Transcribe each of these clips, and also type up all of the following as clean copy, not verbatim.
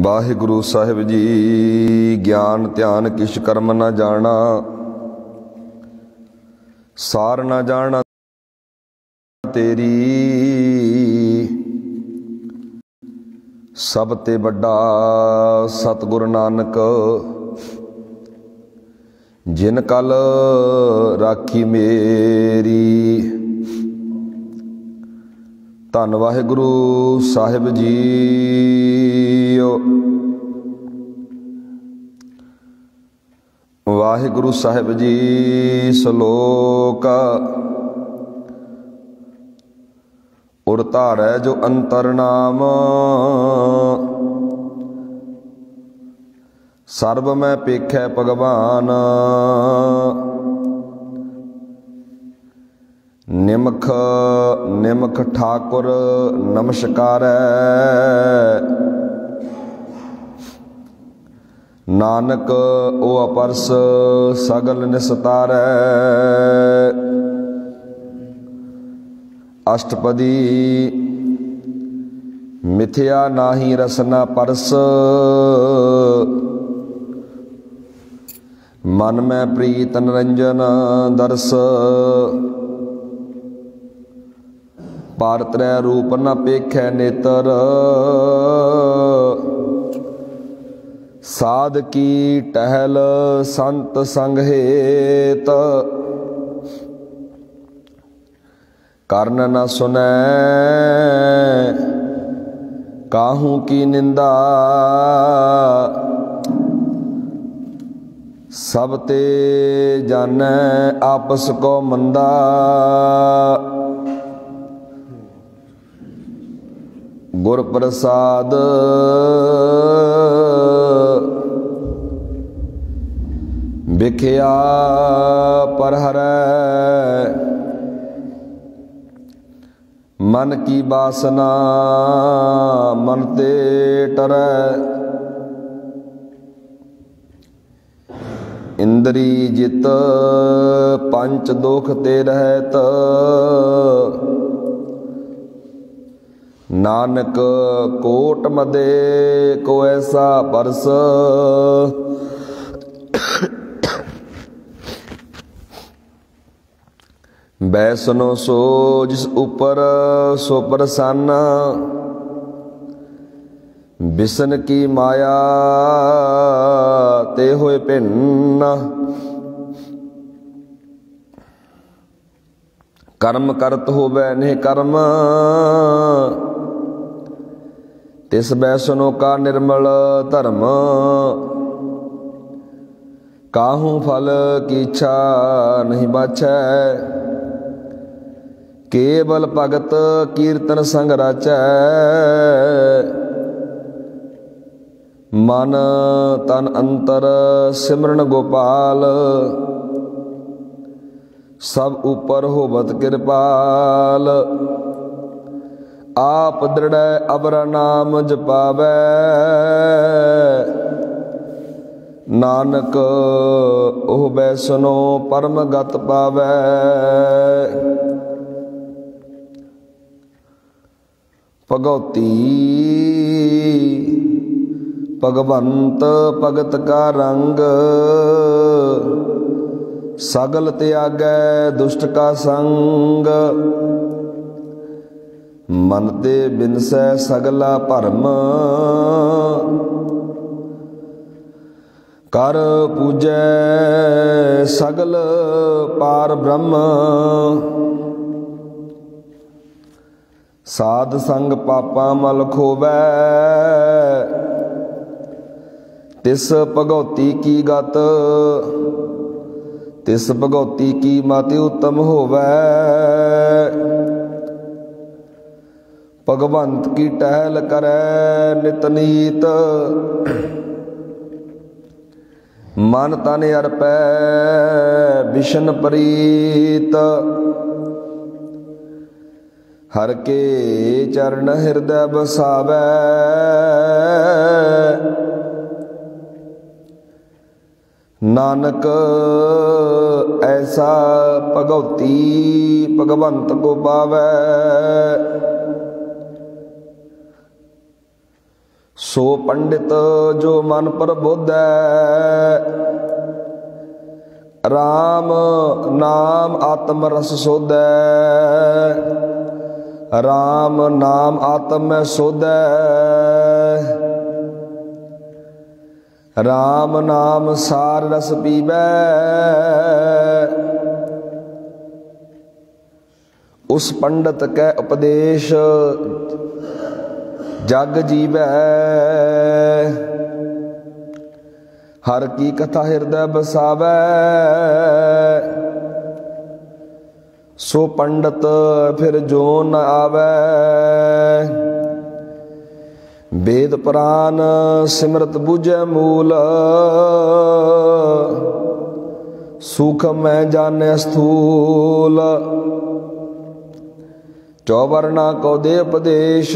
वाहिगुरु साहिब जी। ज्ञान ध्यान किश कर्म न जाना, सार न जाना तेरी। सब ते बड़ा सतगुरु नानक, जिन कल राखी मेरी। धन वाहिगुरु साहिब जी। वाहिगुरु साहिब जी। श्लोक उर धारै जो अंतर नाम, सर्ब मैं पेखै भगवान। निमख निमख ठाकुर नमस्कारै, नानक ओ अपरस सगल निस्तारै। अष्टपदी मिथ्या नाहि रसना परस, मन में प्रीत निरंजन दर्श। पर त्रै रूप न पेखै नेतर, साध की टहल संत संग हेत। कर्ण न सुनै काहू की निंदा, सब ते जानै आपस को मंदा। गुर प्रसाद बिख्या पर हरै, मन की बासना मन ते टरै। इंद्री जित पंच दोख ते रहत, नानक कोट मदे को ऐसा परस। बैसनो सो जिस ऊपर सो प्रसन्न, बिसन की माया ते होए भिन्न। कर्म करत होवै निह कर्म, तिस बैसनो का निर्मल धर्म। काहू फल की इच्छा नहीं बाछै, केवल भगत कीर्तन संग राचै। मन तन अंतर सिमरन गोपाल, सब ऊपर होवत कृपाल। आप दृढ़ अबर नाम जपावै, नानक ओह बैसनो परम गत पावै। भगौती भगवंत भगत का रंग, सगल त्यागै दुष्ट का संग। मन ते बिनसै सगला भरम, कर पूजै सगल पार ब्रह्म। साध संग पापा मल खोवै, तिस भगौती की गत। तिस भगौती की मति उत्तम होवै, भगवंत की टहल करै नित नीत। मन तन अर्पै बिशन प्रीत, हर के चरण हृदय बसावै। नानक ऐसा भगौती भगवंत को पावै। सो पंडित जो मन प्रबोधै, राम नाम आत्म रस सोधै, राम नाम आत्म सोधै, राम नाम सार रस पीवै, उस पंडित कै उपदेश जग जीवै, हर की कथा हृदय बसावै, सो पंडित फिर जो न आवै, वेद पुराण सिमरत बुझै मूल, सुख मैं जाने स्थूल, चौवर्णा को दे उपदेश,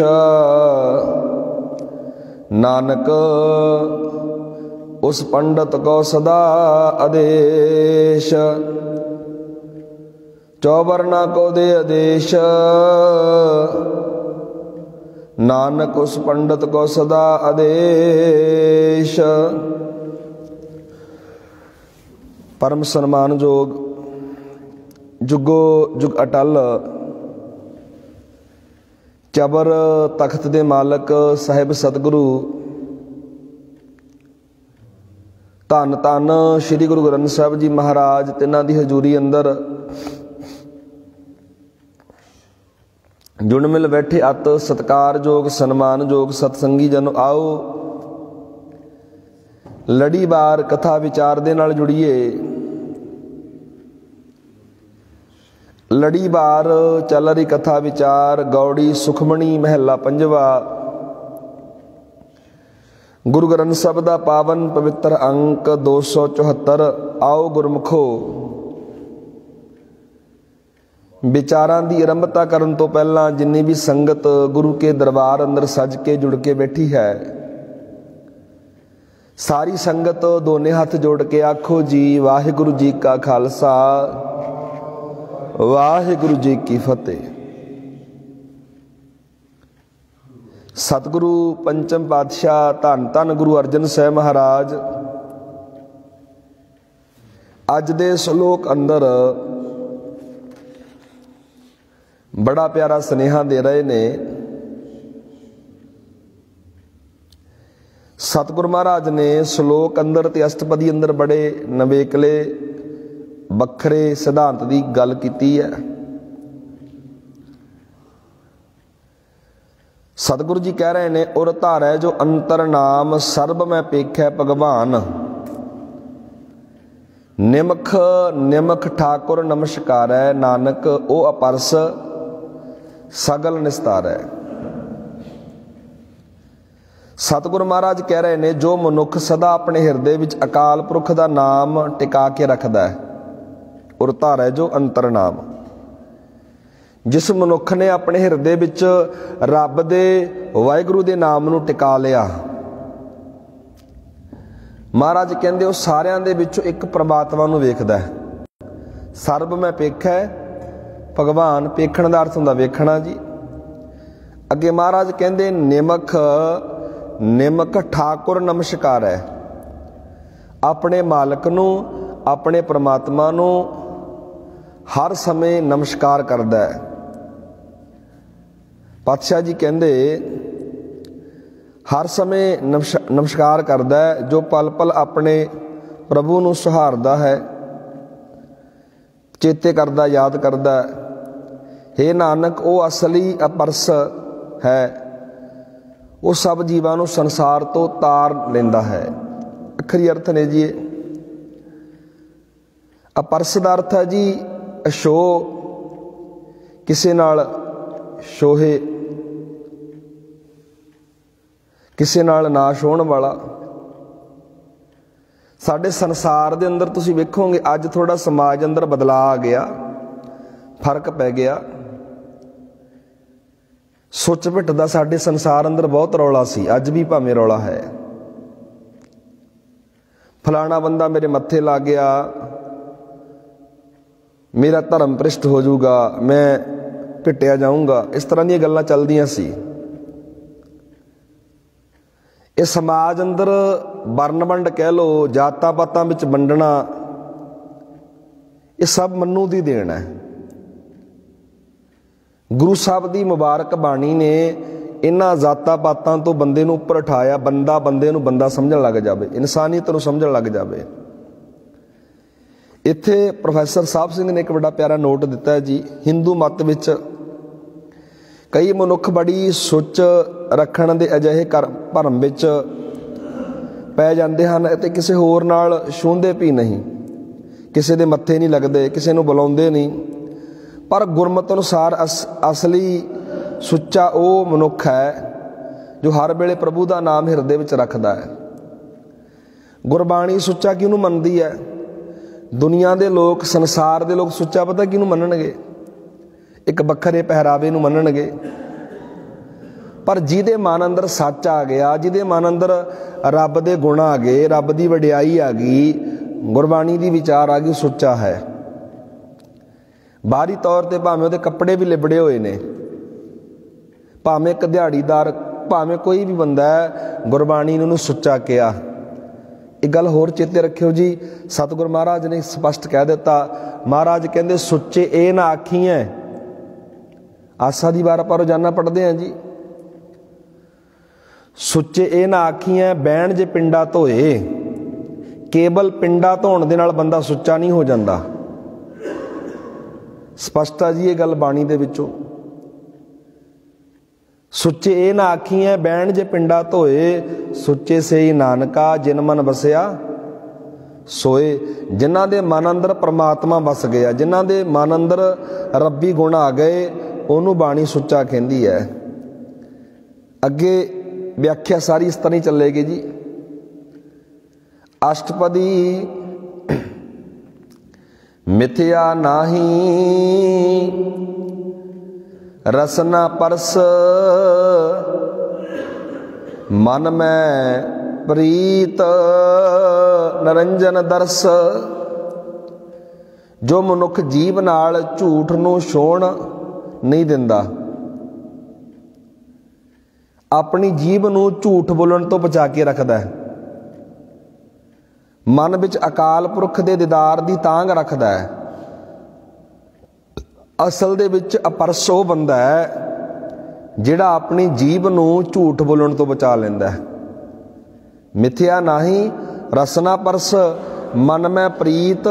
नानक उस पंडित को सदा आदेश, चौवर्णा को दे आदेश, नानक उस पंडित को सदा आदेश। परम सन्मान जोग जुगो जुग अटल चबर तख्त दे मालक साहिब सतगुरु धन धन श्री गुरु ग्रंथ साहिब जी महाराज तिन्हां दी हजूरी अंदर जुड़ मिल बैठे अत सत्कारयोग सन्मानयोग सतसंगी जन आओ लड़ीवार कथा विचार दे नाल जुड़िए। लड़ीवार चल रही कथा विचार गौड़ी सुखमणी महला पंजवा गुरु ग्रंथ साहिब दा पावन पवित्र अंक 274। आओ गुरमुखो विचारां दी आरंभता करन तो पहला जिन्नी भी संगत गुरु के दरबार अंदर सज के जुड़ के बैठी है, सारी संगत दोने हाथ जोड़ के आखो जी वाहिगुरु जी का खालसा वाहिगुरु जी की फतेह। सतगुरु पंचम पातशाह धन धन गुरु अर्जन साहिब महाराज अज दे श्लोक अंदर बड़ा प्यारा स्नेहा दे रहे ने। सतगुरु महाराज ने श्लोक अंदर ते अष्टपदी अंदर बड़े नवेकले बखरे सिद्धांत की गल की है। सतगुरु जी कह रहे ने उर धारै जो अंतर नाम सर्ब मैं पेखै भगवान, निमख निमख ठाकुर नमस्कारै, नानक ओ अपरस सगल निस्तारै। सतगुरु महाराज कह रहे ने जो मनुख सदा अपने हिरदे विच अकाल पुरख दा नाम टिका के रखदा है, उर धारै जो अंतर नाम, जिस मनुख ने अपने हिरदे विच रब दे वाहिगुरु दे नाम नूं टिका लिया, महाराज कहंदे उह सारियां दे विचों एक परमात्मा नूं वेखदा है। सर्ब मैं पेखै भगवान, पेखण दा अर्थ हुंदा वेखणा जी। अगे महाराज कहंदे निमख निमख ठाकुर नमस्कार है, अपने मालक नूं अपने परमात्मा नूं हर समय नमस्कार करदा है। पातशाह जी कहंदे हर समय नमस्कार करदा है, जो पल पल अपने प्रभु नूं सहारदा है, चेते करदा याद करदा है। हे नानक वो असली अपरस है, वो सब जीवां नूं संसार तो तार लेंदा है। अखरी अर्थ ने जी अपरस दा अर्थ है जी अशो, किसे नाल शोहे, किसे नाल नाश होण वाला। साडे संसार दे अंदर तुसीं वेखोगे अज थोड़ा समाज अंदर बदलाव आ गया, फर्क पै गया। सुच पिट दा साडे संसार अंदर बहुत रौला सी, अज भी भावें रौला है। फलाना बंदा मेरे मत्थे लग गया, मेरा धर्म भ्रिष्ट हो जाऊगा, मैं पिटिया जाऊंगा, इस तरह दी गल्लां चलदियां सी। ਇਹ ਸਮਾਜ ਅੰਦਰ ਵਰਨ ਵੰਡ ਕਹਿ ਲਓ, ਜਾਤਾਂ ਪਾਤਾਂ ਵਿੱਚ ਵੰਡਣਾ, ਇਹ ਸਭ ਮਨੂ ਦੀ ਦੇਣ ਹੈ। ਗੁਰੂ ਸਾਹਿਬ ਦੀ ਮੁਬਾਰਕ ਬਾਣੀ ਨੇ ਇਹਨਾਂ ਜਾਤਾਂ ਪਾਤਾਂ ਤੋਂ ਬੰਦੇ ਨੂੰ ਉੱਪਰ ਉਠਾਇਆ, ਬੰਦਾ ਬੰਦੇ ਨੂੰ ਬੰਦਾ ਸਮਝਣ ਲੱਗ ਜਾਵੇ, ਇਨਸਾਨੀਅਤ ਨੂੰ ਸਮਝਣ ਲੱਗ ਜਾਵੇ। ਇੱਥੇ ਪ੍ਰੋਫੈਸਰ ਸਾਹਿਬ ਸਿੰਘ ਨੇ ਇੱਕ ਬੜਾ ਪਿਆਰਾ ਨੋਟ ਦਿੱਤਾ ਹੈ ਜੀ। ਹਿੰਦੂ ਮਤ ਵਿੱਚ ਕਈ ਮਨੁੱਖ ਬੜੀ ਸੁੱਚ ਰੱਖਣ ਦੇ ਅਜਿਹੇ ਭਰਮ ਵਿੱਚ ਪੈ ਜਾਂਦੇ ਹਨ ਅਤੇ ਕਿਸੇ ਹੋਰ ਨਾਲ ਛੂੰਹਦੇ ਵੀ ਨਹੀਂ, ਕਿਸੇ ਦੇ ਮੱਥੇ ਨਹੀਂ ਲੱਗਦੇ, ਕਿਸੇ ਨੂੰ ਬੁਲਾਉਂਦੇ ਨਹੀਂ। ਪਰ ਗੁਰਮਤਿ ਅਨੁਸਾਰ ਅਸਲੀ ਸੁੱਚਾ ਉਹ ਮਨੁੱਖ ਹੈ ਜੋ ਹਰ ਵੇਲੇ ਪ੍ਰਭੂ ਦਾ ਨਾਮ ਹਿਰਦੇ ਵਿੱਚ ਰੱਖਦਾ ਹੈ। ਗੁਰਬਾਣੀ ਸੁੱਚਾ ਕਿਹਨੂੰ ਮੰਨਦੀ ਹੈ? ਦੁਨੀਆ ਦੇ ਲੋਕ, ਸੰਸਾਰ ਦੇ ਲੋਕ ਸੁੱਚਾ ਪਤਾ ਕਿਹਨੂੰ ਮੰਨਣਗੇ? ਇੱਕ ਵੱਖਰੇ ਪਹਿਰਾਵੇ ਨੂੰ ਮੰਨਣਗੇ। ਪਰ ਜਿਹਦੇ ਮਨ ਅੰਦਰ ਸੱਚ ਆ ਗਿਆ, ਜਿਹਦੇ ਮਨ ਅੰਦਰ ਰੱਬ ਦੇ ਗੁਣ ਆ ਗਏ, ਰੱਬ ਦੀ ਵਡਿਆਈ ਆ ਗਈ, ਗੁਰਬਾਣੀ ਦੀ ਵਿਚਾਰ ਆ ਗਈ, ਸੁੱਚਾ ਹੈ। ਬਾਹਰੀ ਤੌਰ ਤੇ ਭਾਵੇਂ ਉਹਦੇ ਕੱਪੜੇ ਵੀ ਲਿਬੜੇ ਹੋਏ ਨੇ, ਭਾਵੇਂ ਇੱਕ ਦਿਹਾੜੀਦਾਰ, ਭਾਵੇਂ ਕੋਈ ਵੀ ਬੰਦਾ ਹੈ, ਗੁਰਬਾਣੀ ਨੇ ਉਹਨੂੰ ਸੁੱਚਾ ਕਿਹਾ। ਇੱਕ ਗੱਲ ਹੋਰ ਚੇਤੇ ਰੱਖਿਓ ਜੀ, ਸਤਿਗੁਰੂ ਮਹਾਰਾਜ ਨੇ ਸਪਸ਼ਟ ਕਹਿ ਦਿੱਤਾ। ਮਹਾਰਾਜ ਕਹਿੰਦੇ ਸੁੱਚੇ ਇਹ ਨਾ ਆਖੀਐ। ਆਸਾ ਦੀ ਵਾਰ ਆਪਾਂ ਰੋਜ਼ਾਨਾ ਪੜ੍ਹਦੇ ਹਾਂ ਜੀ। ਸੁੱਚੇ ਇਹ ਨਾ ਆਖੀਐ ਬਹਿਣ ਜੇ ਪਿੰਡਾ ਧੋਏ। ਕੇਵਲ ਪਿੰਡਾ ਧੋਣ ਦੇ ਨਾਲ ਬੰਦਾ ਸੁੱਚਾ ਨਹੀਂ ਹੋ ਜਾਂਦਾ। ਸਪਸ਼ਟ ਆ ਜੀ ਇਹ ਗੱਲ ਬਾਣੀ ਦੇ ਵਿੱਚੋਂ। ਸੁੱਚੇ ਇਹ ਨਾ ਆਖੀਐ ਬਹਿਣ ਜੇ ਪਿੰਡਾ ਧੋਏ। ਸੁੱਚੇ ਸਈ ਨਾਨਕਾ ਜਿਨ ਮਨ ਵਸਿਆ ਸੋਏ। ਜਿਨ੍ਹਾਂ ਦੇ ਮਨ ਅੰਦਰ ਪ੍ਰਮਾਤਮਾ ਵਸ ਗਿਆ, ਜਿਨ੍ਹਾਂ ਦੇ ਮਨ ਅੰਦਰ ਰੱਬੀ ਗੁਣ ਆ ਗਏ, ਉਹਨੂੰ ਬਾਣੀ ਸੁੱਚਾ ਕਹਿੰਦੀ ਹੈ। ਅੱਗੇ ਵਿਆਖਿਆ ਸਾਰੀ ਇਸ ਤਰ੍ਹਾਂ ਹੀ ਚੱਲੇਗੀ ਜੀ। ਅਸ਼ਟਪਦੀ ਮਿਥਿਆ ਨਾਹੀ ਰਸਨਾ ਪਰਸ। ਮਨ ਮੈਂ ਪ੍ਰੀਤ ਨਰੰਜਨ ਦਰਸ। ਜੋ ਮਨੁੱਖ ਜੀਵ ਨਾਲ ਝੂਠ ਨੂੰ ਛੋਹਣ ਨਹੀਂ ਦਿੰਦਾ, ਆਪਣੀ ਜੀਭ ਨੂੰ ਝੂਠ ਬੋਲਣ ਤੋਂ ਬਚਾ ਕੇ ਰੱਖਦਾ ਹੈ, ਮਨ ਵਿੱਚ ਅਕਾਲ ਪੁਰਖ ਦੇ ਦੀਦਾਰ ਦੀ ਤਾਂਘ ਰੱਖਦਾ ਹੈ, ਅਸਲ ਦੇ ਵਿੱਚ ਅਪਰਸ ਉਹ ਬੰਦਾ ਹੈ ਜਿਹੜਾ ਆਪਣੀ ਜੀਭ ਨੂੰ ਝੂਠ ਬੋਲਣ ਤੋਂ ਬਚਾ ਲੈਂਦਾ ਹੈ। ਮਿਥਿਆ ਨਾਹੀ ਰਸਨਾ ਪਰਸ। ਮਨ ਮੈਂ ਪ੍ਰੀਤ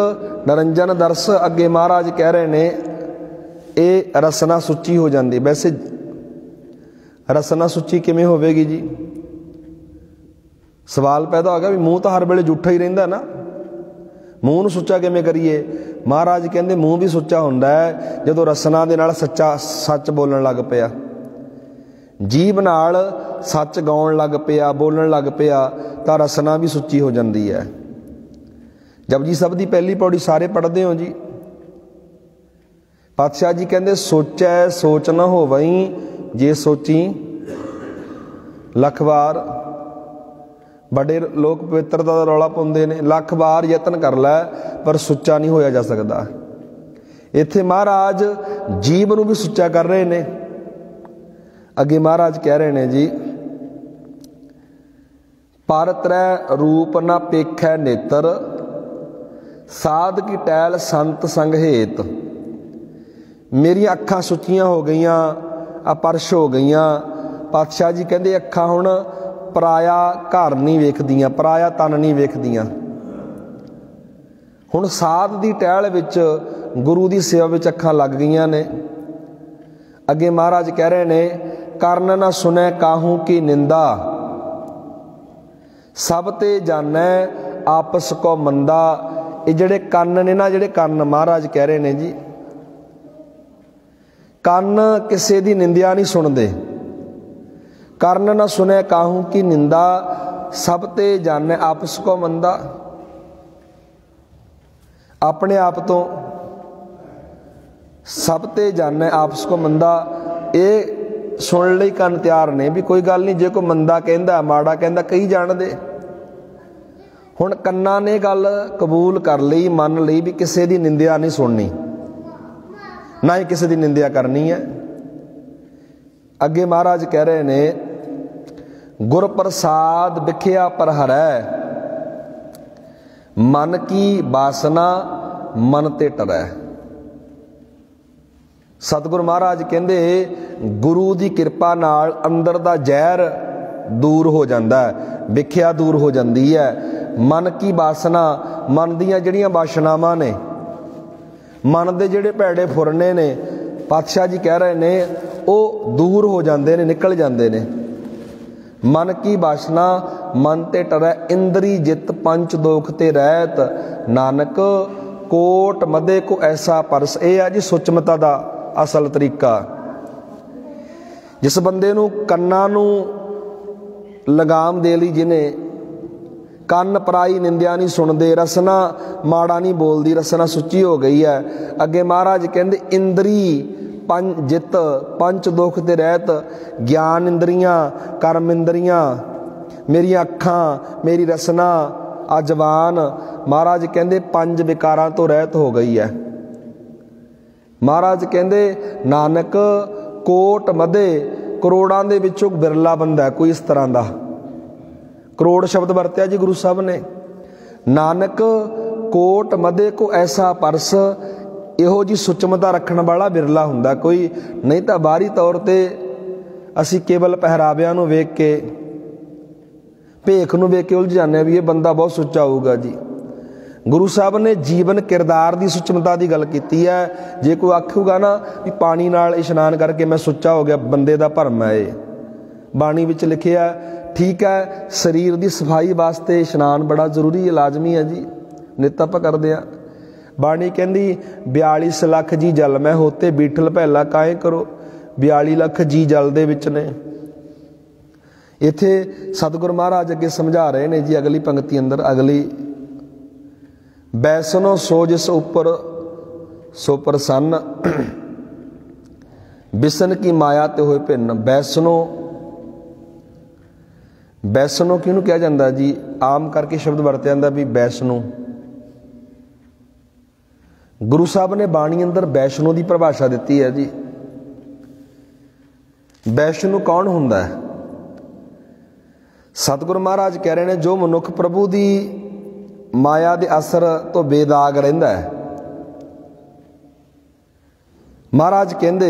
ਨਰੰਜਨ ਦਰਸ। ਅੱਗੇ ਮਹਾਰਾਜ ਕਹਿ ਰਹੇ ਨੇ ਇਹ ਰਸਨਾ ਸੁੱਚੀ ਹੋ ਜਾਂਦੀ। ਵੈਸੇ ਰਸਨਾ ਸੁੱਚੀ ਕਿਵੇਂ ਹੋਵੇਗੀ ਜੀ? ਸਵਾਲ ਪੈਦਾ ਹੋ ਗਿਆ ਵੀ ਮੂੰਹ ਤਾਂ ਹਰ ਵੇਲੇ ਜੂਠਾ ਹੀ ਰਹਿੰਦਾ ਨਾ, ਮੂੰਹ ਨੂੰ ਸੁੱਚਾ ਕਿਵੇਂ ਕਰੀਏ? ਮਹਾਰਾਜ ਕਹਿੰਦੇ ਮੂੰਹ ਵੀ ਸੁੱਚਾ ਹੁੰਦਾ ਹੈ ਜਦੋਂ ਰਸਨਾ ਦੇ ਨਾਲ ਸੱਚ ਬੋਲਣ ਲੱਗ ਪਿਆ, ਜੀਭ ਨਾਲ ਸੱਚ ਗਾਉਣ ਲੱਗ ਪਿਆ, ਬੋਲਣ ਲੱਗ ਪਿਆ, ਤਾਂ ਰਸਨਾ ਵੀ ਸੁੱਚੀ ਹੋ ਜਾਂਦੀ ਹੈ। ਜਪਜੀ ਸਾਹਿਬ ਦੀ ਪਹਿਲੀ ਪੌੜੀ ਸਾਰੇ ਪੜ੍ਹਦੇ ਹੋ ਜੀ। ਪਾਤਸ਼ਾਹ ਜੀ ਕਹਿੰਦੇ ਸੋਚੈ ਸੋਚ ਨਾ ਹੋਵਈ ਜੇ ਸੋਚੀ ਲੱਖ ਵਾਰ। ਬੜੇ ਲੋਕ ਪਵਿੱਤਰਤਾ ਦਾ ਰੌਲਾ ਪਾਉਂਦੇ ਨੇ, ਲੱਖ ਵਾਰ ਯਤਨ ਕਰ ਲੈ ਪਰ ਸੁੱਚਾ ਨਹੀਂ ਹੋਇਆ ਜਾ ਸਕਦਾ। ਇੱਥੇ ਮਹਾਰਾਜ ਜੀਵ ਨੂੰ ਵੀ ਸੁੱਚਾ ਕਰ ਰਹੇ ਨੇ। ਅੱਗੇ ਮਹਾਰਾਜ ਕਹਿ ਰਹੇ ਨੇ ਜੀ, ਪਰ ਤਰੈ ਰੂਪ ਨਾ ਪੇਖੈ ਨੇਤਰ। ਸਾਧ ਕੀ ਟੈਲ ਸੰਤ ਸੰਗ ਹੇਤ। ਮੇਰੀਆਂ ਅੱਖਾਂ ਸੁੱਚੀਆਂ ਹੋ ਗਈਆਂ, ਅਪਰਸ਼ ਹੋ ਗਈਆਂ। ਪਾਤਸ਼ਾਹ ਜੀ ਕਹਿੰਦੇ ਅੱਖਾਂ ਹੁਣ ਪਰਾਇਆ ਘਰ ਨਹੀਂ ਵੇਖਦੀਆਂ, ਪਰਾਇਆ ਤਨ ਨਹੀਂ ਵੇਖਦੀਆਂ। ਹੁਣ ਸਾਧ ਦੀ ਟਹਿਲ ਵਿੱਚ, ਗੁਰੂ ਦੀ ਸੇਵਾ ਵਿੱਚ ਅੱਖਾਂ ਲੱਗ ਗਈਆਂ ਨੇ। ਅੱਗੇ ਮਹਾਰਾਜ ਕਹਿ ਰਹੇ ਨੇ, ਕਰਨ ਨਾ ਸੁਣੈ ਕਾਹੂ ਕੀ ਨਿੰਦਾ। ਸਭ ਤੇ ਜਾਣੈ ਆਪਸ ਕੋ ਮੰਦਾ। ਇਹ ਜਿਹੜੇ ਕੰਨ ਨੇ ਨਾ, ਜਿਹੜੇ ਕੰਨ ਮਹਾਰਾਜ ਕਹਿ ਰਹੇ ਨੇ ਜੀ, ਕੰਨ ਕਿਸੇ ਦੀ ਨਿੰਦਿਆ ਨਹੀਂ ਸੁਣਦੇ। ਕਰਨ ਨਾ ਸੁਣੈ ਕਾਹੂ ਕੀ ਨਿੰਦਾ। ਸਭ ਤੇ ਜਾਣੈ ਆਪਸ ਕੋ ਮੰਦਾ। ਆਪਣੇ ਆਪ ਤੋਂ ਸਭ ਤੇ ਜਾਣੈ ਆਪਸ ਕੋ ਮੰਦਾ। ਇਹ ਸੁਣਨ ਲਈ ਕੰਨ ਤਿਆਰ ਨੇ ਵੀ ਕੋਈ ਗੱਲ ਨਹੀਂ, ਜੇ ਕੋਈ ਮੰਦਾ ਕਹਿੰਦਾ, ਮਾੜਾ ਕਹਿੰਦਾ, ਕਈ ਜਾਣਦੇ। ਹੁਣ ਕੰਨਾਂ ਨੇ ਗੱਲ ਕਬੂਲ ਕਰ ਲਈ, ਮੰਨ ਲਈ ਵੀ ਕਿਸੇ ਦੀ ਨਿੰਦਿਆ ਨਹੀਂ ਸੁਣਨੀ, ਨਾ ਹੀ ਕਿਸੇ ਦੀ ਨਿੰਦਿਆ ਕਰਨੀ ਹੈ। ਅੱਗੇ ਮਹਾਰਾਜ ਕਹਿ ਰਹੇ ਨੇ, गुर प्रसाद बिख्या पर हरै, मन की बासना मन ते टरै। सतगुरु महाराज कहते गुरु की कृपा नाल अंदर दा जहर दूर हो जाता है, विख्या दूर हो जाती है। मन की बासना, मन दियां जिहड़ियां बासनावां ने, मन दे जिहड़े भैड़े फुरने ने, पातशाह जी कह रहे ने वो दूर हो जाते ने, निकल जाते ने। मन की बासना मन ते टरै, इंद्री जित पंच दोख ते रहत, नानक कोट मदे को ऐसा परस। ये है जी सुचमता दा असल तरीका। जिस बंदे नूं कन्नां नूं लगाम दे लई, जिन्हें ਕੰਨ ਪਰਾਈ ਨਿੰਦਿਆ ਨਹੀਂ ਸੁਣਦੇ, ਰਸਨਾ ਮਾੜਾ ਨਹੀਂ ਬੋਲਦੀ, ਰਸਨਾ ਸੁੱਚੀ ਹੋ ਗਈ ਹੈ। ਅੱਗੇ ਮਹਾਰਾਜ ਕਹਿੰਦੇ ਇੰਦਰੀ ਜਿੱਤ ਪੰਚ ਦੁੱਖ ਤੇ ਰਹਿਤ, ਗਿਆਨ ਇੰਦਰੀਆਂ, ਕਰਮ ਇੰਦਰੀਆਂ, ਮੇਰੀਆਂ ਅੱਖਾਂ, ਮੇਰੀ ਰਸਨਾ, ਆ ਜ਼ਬਾਨ, ਮਹਾਰਾਜ ਕਹਿੰਦੇ ਪੰਜ ਵਿਕਾਰਾਂ ਤੋਂ ਰਹਿਤ ਹੋ ਗਈ ਹੈ। ਮਹਾਰਾਜ ਕਹਿੰਦੇ ਨਾਨਕ ਕੋਟ ਮਧੇ, ਕਰੋੜਾਂ ਦੇ ਵਿੱਚੋਂ ਬਿਰਲਾ ਬੰਦਾ ਕੋਈ ਇਸ ਤਰ੍ਹਾਂ ਦਾ। ਕਰੋੜ ਸ਼ਬਦ ਵਰਤਿਆ ਜੀ ਗੁਰੂ ਸਾਹਿਬ ਨੇ। ਨਾਨਕ ਕੋਟ ਮਧੇ ਕੋ ਐਸਾ ਪਰਸ, ਇਹੋ ਜੀ ਸੁਚਮਤਾ ਰੱਖਣ ਵਾਲਾ ਬਿਰਲਾ ਹੁੰਦਾ ਕੋਈ। ਨਹੀਂ ਤਾਂ ਬਾਹਰੀ ਤੌਰ ਤੇ ਅਸੀਂ ਕੇਵਲ ਪਹਿਰਾਵਿਆਂ ਨੂੰ ਵੇਖ ਕੇ, ਭੇਖ ਨੂੰ ਵੇਖ ਕੇ ਉਲਝ ਜਾਂਦੇ ਵੀ ਇਹ ਬੰਦਾ ਬਹੁਤ ਸੁੱਚਾ ਹੋਊਗਾ ਜੀ। ਗੁਰੂ ਸਾਹਿਬ ਨੇ ਜੀਵਨ ਕਿਰਦਾਰ ਦੀ ਸੁਚਮਤਾ ਦੀ ਗੱਲ ਕੀਤੀ ਹੈ। ਜੇ ਕੋਈ ਆਖੂਗਾ ਨਾ ਵੀ ਪਾਣੀ ਨਾਲ ਇਸ਼ਨਾਨ ਕਰਕੇ ਮੈਂ ਸੁੱਚਾ ਹੋ ਗਿਆ, ਬੰਦੇ ਦਾ ਭਰਮ ਹੈ ਇਹ। ਬਾਣੀ ਵਿੱਚ ਲਿਖਿਆ ठीक है, शरीर की सफाई वास्ते इशनान बड़ा जरूरी है, लाजमी है जी, नित आप करते हैं। बाणी कहती 42 लख जी जल में होते, बीठल पहला काहे करो। 42 लख जी जल दे विच ने। इत्थे सतगुरु महाराज अगे समझा रहे ने जी अगली पंक्ति अंदर, अगली बैसनो सो जिस उपर सो प्रसन्न, बिसन की माया ते होए भिन्न। बैसनो, बैसनो किहनूं कहा जाता जी, आम करके शब्द वरत्या जाता भी बैसनो। गुरु साहब ने बाणी अंदर बैसनो की परिभाषा दी है जी। बैसनो कौन हुंदा है? सतगुरु महाराज कह रहे हैं जो मनुख प्रभु की माया के असर तो बेदाग रहिंदा है। महाराज कहते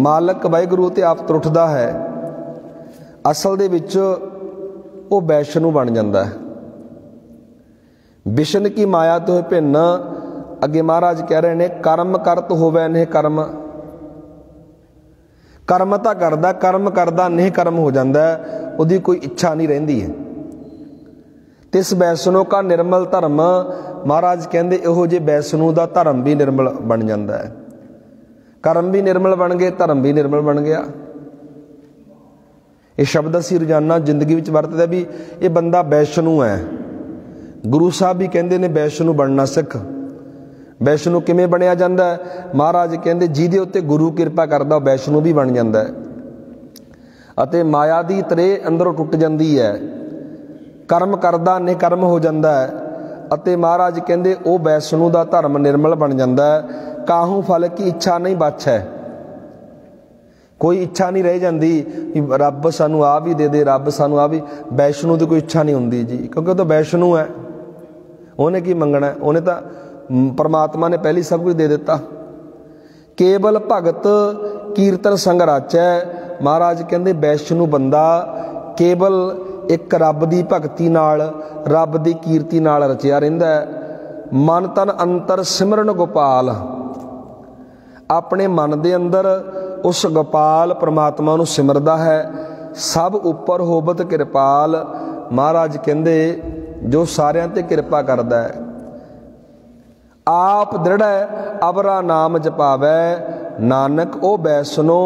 मालक वाहिगुरू ते आप त्रुटदा है, असल दे विच वो वैष्णु बन जाता है। विष्ण की माया तो भिन्न। अगे महाराज कह रहे हैं कर्म करत होवे नहीं कर्म, कर्म तो करदा, कर्म करदा नहीं कर्म हो जाता है, उसकी कोई इच्छा नहीं रहिंदी है। तिस वैष्णु का निर्मल धर्म, महाराज कहते इहो जे वैष्णु का धर्म भी निर्मल बन जाता है। कर्म भी निर्मल बन गए, धर्म भी निर्मल बन गया। ये शब्द असीं रोजाना जिंदगी में वरतदे भी ये बंदा वैष्णु है। गुरु साहब भी कहते ने वैष्णु बनना सिख। वैष्णु किवें बनिया जाता है? महाराज कहते जिहदे उत्ते गुरु कृपा करदा वैष्णु भी बन जाता है, अते माया दी तरे अंदरों टुट जाती है। कर्म करदा ने कर्म हो जाता है, अते महाराज कहते वो वैष्णु का धर्म निर्मल बन जाता है। काहू फल की इच्छा नहीं बच है, कोई इच्छा नहीं रह जाती रब सानू आ भी दे दे, रब सानू आ भी। वैष्णु की कोई इच्छा नहीं होंदी जी, क्योंकि तो वैष्णु है, उन्हें की मंगना है, उन्हें तो परमात्मा ने पहले सब कुछ दे दिता। केवल भगत कीर्तन संग राचै। महाराज कहते वैष्णु बंदा केवल एक रब की भगती नाल, रब की कीर्ति नाल रचिया रहिंदा है। मन तन अंतर सिमरन गोपाल, अपने मन के अंदर उस गोपाल परमात्मा नूं सिमरदा है। सब उपर होवत कृपाल, महाराज कहते जो सारियां ते कृपा करदा है। आप दृढ़ अबरा नाम जपावै, नानक ओ वैष्णो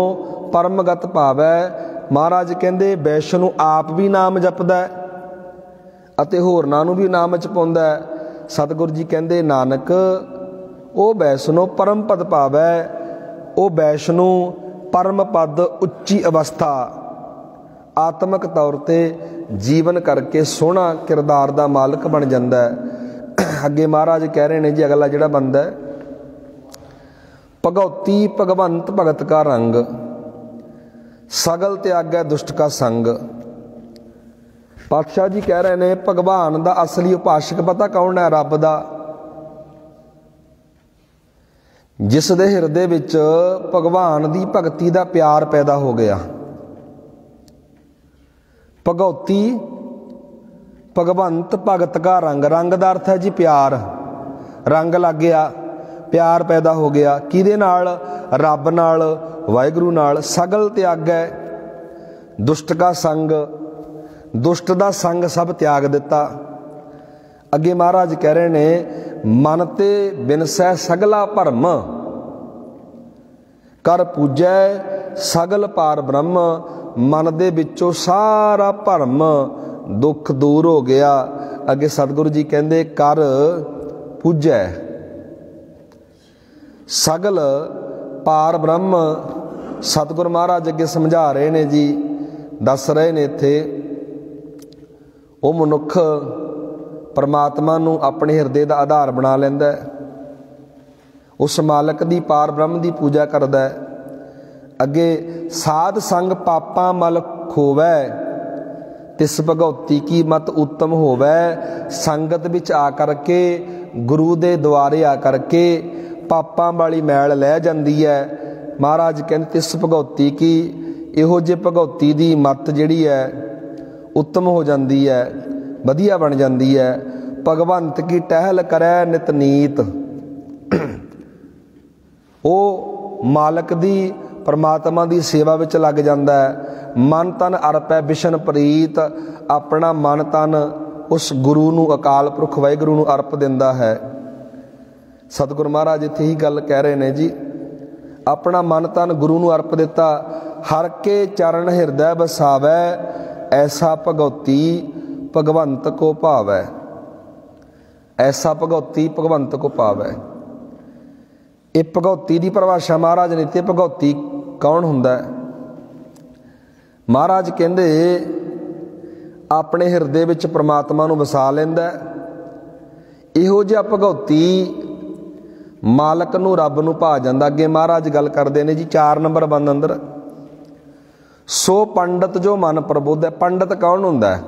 परमगत पावै। महाराज कहते वैष्णु आप भी नाम जपदा है अते होरनां नूं भी नाम जपाउंदा है। सतगुरु जी कहते नानक ओ वैष्णो परम पद पावै। ओ वैष्णु परम पद उच्ची अवस्था आत्मक तौर पर जीवन करके सोहना किरदार का मालक बन जाता है। अगे महाराज कह रहे हैं जी अगला जिहड़ा बंदा है, भगौती भगवंत भगत का रंग, सगल त्यागै दुष्ट का संग। ਪਾਤਸ਼ਾਹ ਜੀ ਕਹਿ ਰਹੇ ਨੇ ਭਗਵਾਨ ਦਾ ਅਸਲੀ ਉਪਾਸ਼ਕ ਪਤਾ ਕੌਣ ਹੈ? ਰੱਬ ਦਾ, ਜਿਸ ਦੇ ਹਿਰਦੇ ਵਿੱਚ ਭਗਵਾਨ ਦੀ ਭਗਤੀ ਦਾ ਪਿਆਰ ਪੈਦਾ ਹੋ ਗਿਆ। ਭਗਉਤੀ ਭਗਵੰਤ ਭਗਤ ਕਾ ਰੰਗ, ਰੰਗ ਦਾ ਅਰਥ ਹੈ ਜੀ ਪਿਆਰ, ਰੰਗ ਲੱਗ ਗਿਆ, ਪਿਆਰ ਪੈਦਾ ਹੋ ਗਿਆ। ਕਿਹਦੇ ਨਾਲ? ਰੱਬ ਨਾਲ, ਵਾਹਿਗੁਰੂ ਨਾਲ। ਸਗਲ ਤਿਆਗੈ ਦੁਸ਼ਟ ਕਾ ਸੰਗ, ਦੁਸ਼ਟ ਦਾ ਸੰਗ ਸਭ ਤਿਆਗ ਦਿੱਤਾ। ਅੱਗੇ ਮਹਾਰਾਜ ਕਹਿ ਰਹੇ ਨੇ ਮਨ ਤੇ ਬਿਨਸੈ ਸਗਲਾ ਭਰਮ, ਕਰ ਪੂਜੈ ਸਗਲ ਪਾਰ ਬ੍ਰਹਮ। ਮਨ ਦੇ ਵਿੱਚੋਂ ਸਾਰਾ ਭਰਮ ਦੁੱਖ ਦੂਰ ਹੋ ਗਿਆ। ਅੱਗੇ ਸਤਿਗੁਰੂ ਜੀ ਕਹਿੰਦੇ ਕਰ ਪੂਜੈ ਸਗਲ ਪਾਰ ਬ੍ਰਹਮ। ਸਤਿਗੁਰੂ ਮਹਾਰਾਜ ਅੱਗੇ ਸਮਝਾ ਰਹੇ ਨੇ ਜੀ, ਦੱਸ ਰਹੇ ਨੇ ਇੱਥੇ ਉਹ ਮਨੁੱਖ ਪਰਮਾਤਮਾ ਨੂੰ ਆਪਣੇ ਹਿਰਦੇ ਦਾ ਆਧਾਰ ਬਣਾ ਲੈਂਦਾ, ਉਸ ਮਾਲਕ ਦੀ ਪਾਰ ਬ੍ਰਹਮ ਦੀ ਪੂਜਾ ਕਰਦਾ ਹੈ। ਅੱਗੇ ਸਾਧ ਸੰਗ ਪਾਪਾਂ ਮਲ ਖੋਵੈ, ਤਿਸ ਭਗਉਤੀ ਕੀ ਮਤ ਉੱਤਮ ਹੋਵੈ। ਸੰਗਤ ਵਿੱਚ ਆ ਕਰਕੇ, ਗੁਰੂ ਦੇ ਦੁਆਰੇ ਆ ਕਰਕੇ ਪਾਪਾਂ ਵਾਲੀ ਮੈਲ ਲੈ ਜਾਂਦੀ ਹੈ। ਮਹਾਰਾਜ ਕਹਿੰਦੇ ਤਿਸ ਭਗਉਤੀ ਕੀ, ਇਹੋ ਜਿਹੇ ਭਗਉਤੀ ਦੀ ਮਤ ਜਿਹੜੀ ਹੈ ਉੱਤਮ ਹੋ ਜਾਂਦੀ ਹੈ, ਵਧੀਆ ਬਣ ਜਾਂਦੀ ਹੈ। ਭਗਵੰਤ ਕੀ ਟਹਿਲ ਕਰੈ ਨਿਤ ਨੀਤ, ਉਹ ਮਾਲਕ ਦੀ ਪਰਮਾਤਮਾ ਦੀ ਸੇਵਾ ਵਿੱਚ ਲੱਗ ਜਾਂਦਾ ਹੈ। ਮਨ ਤਨ ਅਰਪੈ ਬਿਸ਼ਨ ਪ੍ਰੀਤ, ਆਪਣਾ ਮਨ ਤਨ ਉਸ ਗੁਰੂ ਨੂੰ, ਅਕਾਲ ਪੁਰਖ ਵਾਹਿਗੁਰੂ ਨੂੰ ਅਰਪ ਦਿੰਦਾ ਹੈ। ਸਤਿਗੁਰੂ ਮਹਾਰਾਜ ਇੱਥੇ ਹੀ ਗੱਲ ਕਹਿ ਰਹੇ ਨੇ ਜੀ, ਆਪਣਾ ਮਨ ਤਨ ਗੁਰੂ ਨੂੰ ਅਰਪ ਦਿੱਤਾ। ਹਰ ਕੇ ਚਰਨ ਹਿਰਦੈ ਬਸਾਵੈ, ਐਸਾ ਭਗਉਤੀ ਭਗਵੰਤ ਕੋ ਭਾਵੈ। ਐਸਾ ਭਗਉਤੀ ਭਗਵੰਤ ਕੋ ਭਾਵੈ। ਇਹ ਭਗਉਤੀ ਦੀ ਪਰਿਭਾਸ਼ਾ ਮਹਾਰਾਜ ਨੇ ਦਿੱਤੀ। ਭਗਉਤੀ ਕੌਣ ਹੁੰਦਾ ਹੈ? ਮਹਾਰਾਜ ਕਹਿੰਦੇ ਆਪਣੇ ਹਿਰਦੇ ਵਿੱਚ ਪ੍ਰਮਾਤਮਾ ਨੂੰ ਵਸਾ ਲੈਂਦਾ। ਇਹੋ ਜਿਹਾ ਭਗਉਤੀ ਮਾਲਕ ਨੂੰ, ਰੱਬ ਨੂੰ ਭਾ ਜਾਂਦਾ। ਅੱਗੇ ਮਹਾਰਾਜ ਗੱਲ ਕਰਦੇ ਨੇ ਜੀ 4 ਨੰਬਰ ਬੰਦ ਅੰਦਰ, ਸੋ ਪੰਡਤ ਜੋ ਮਨ ਪ੍ਰਬੁੱਧ ਹੈ। ਪੰਡਤ ਕੌਣ ਹੁੰਦਾ ਹੈ?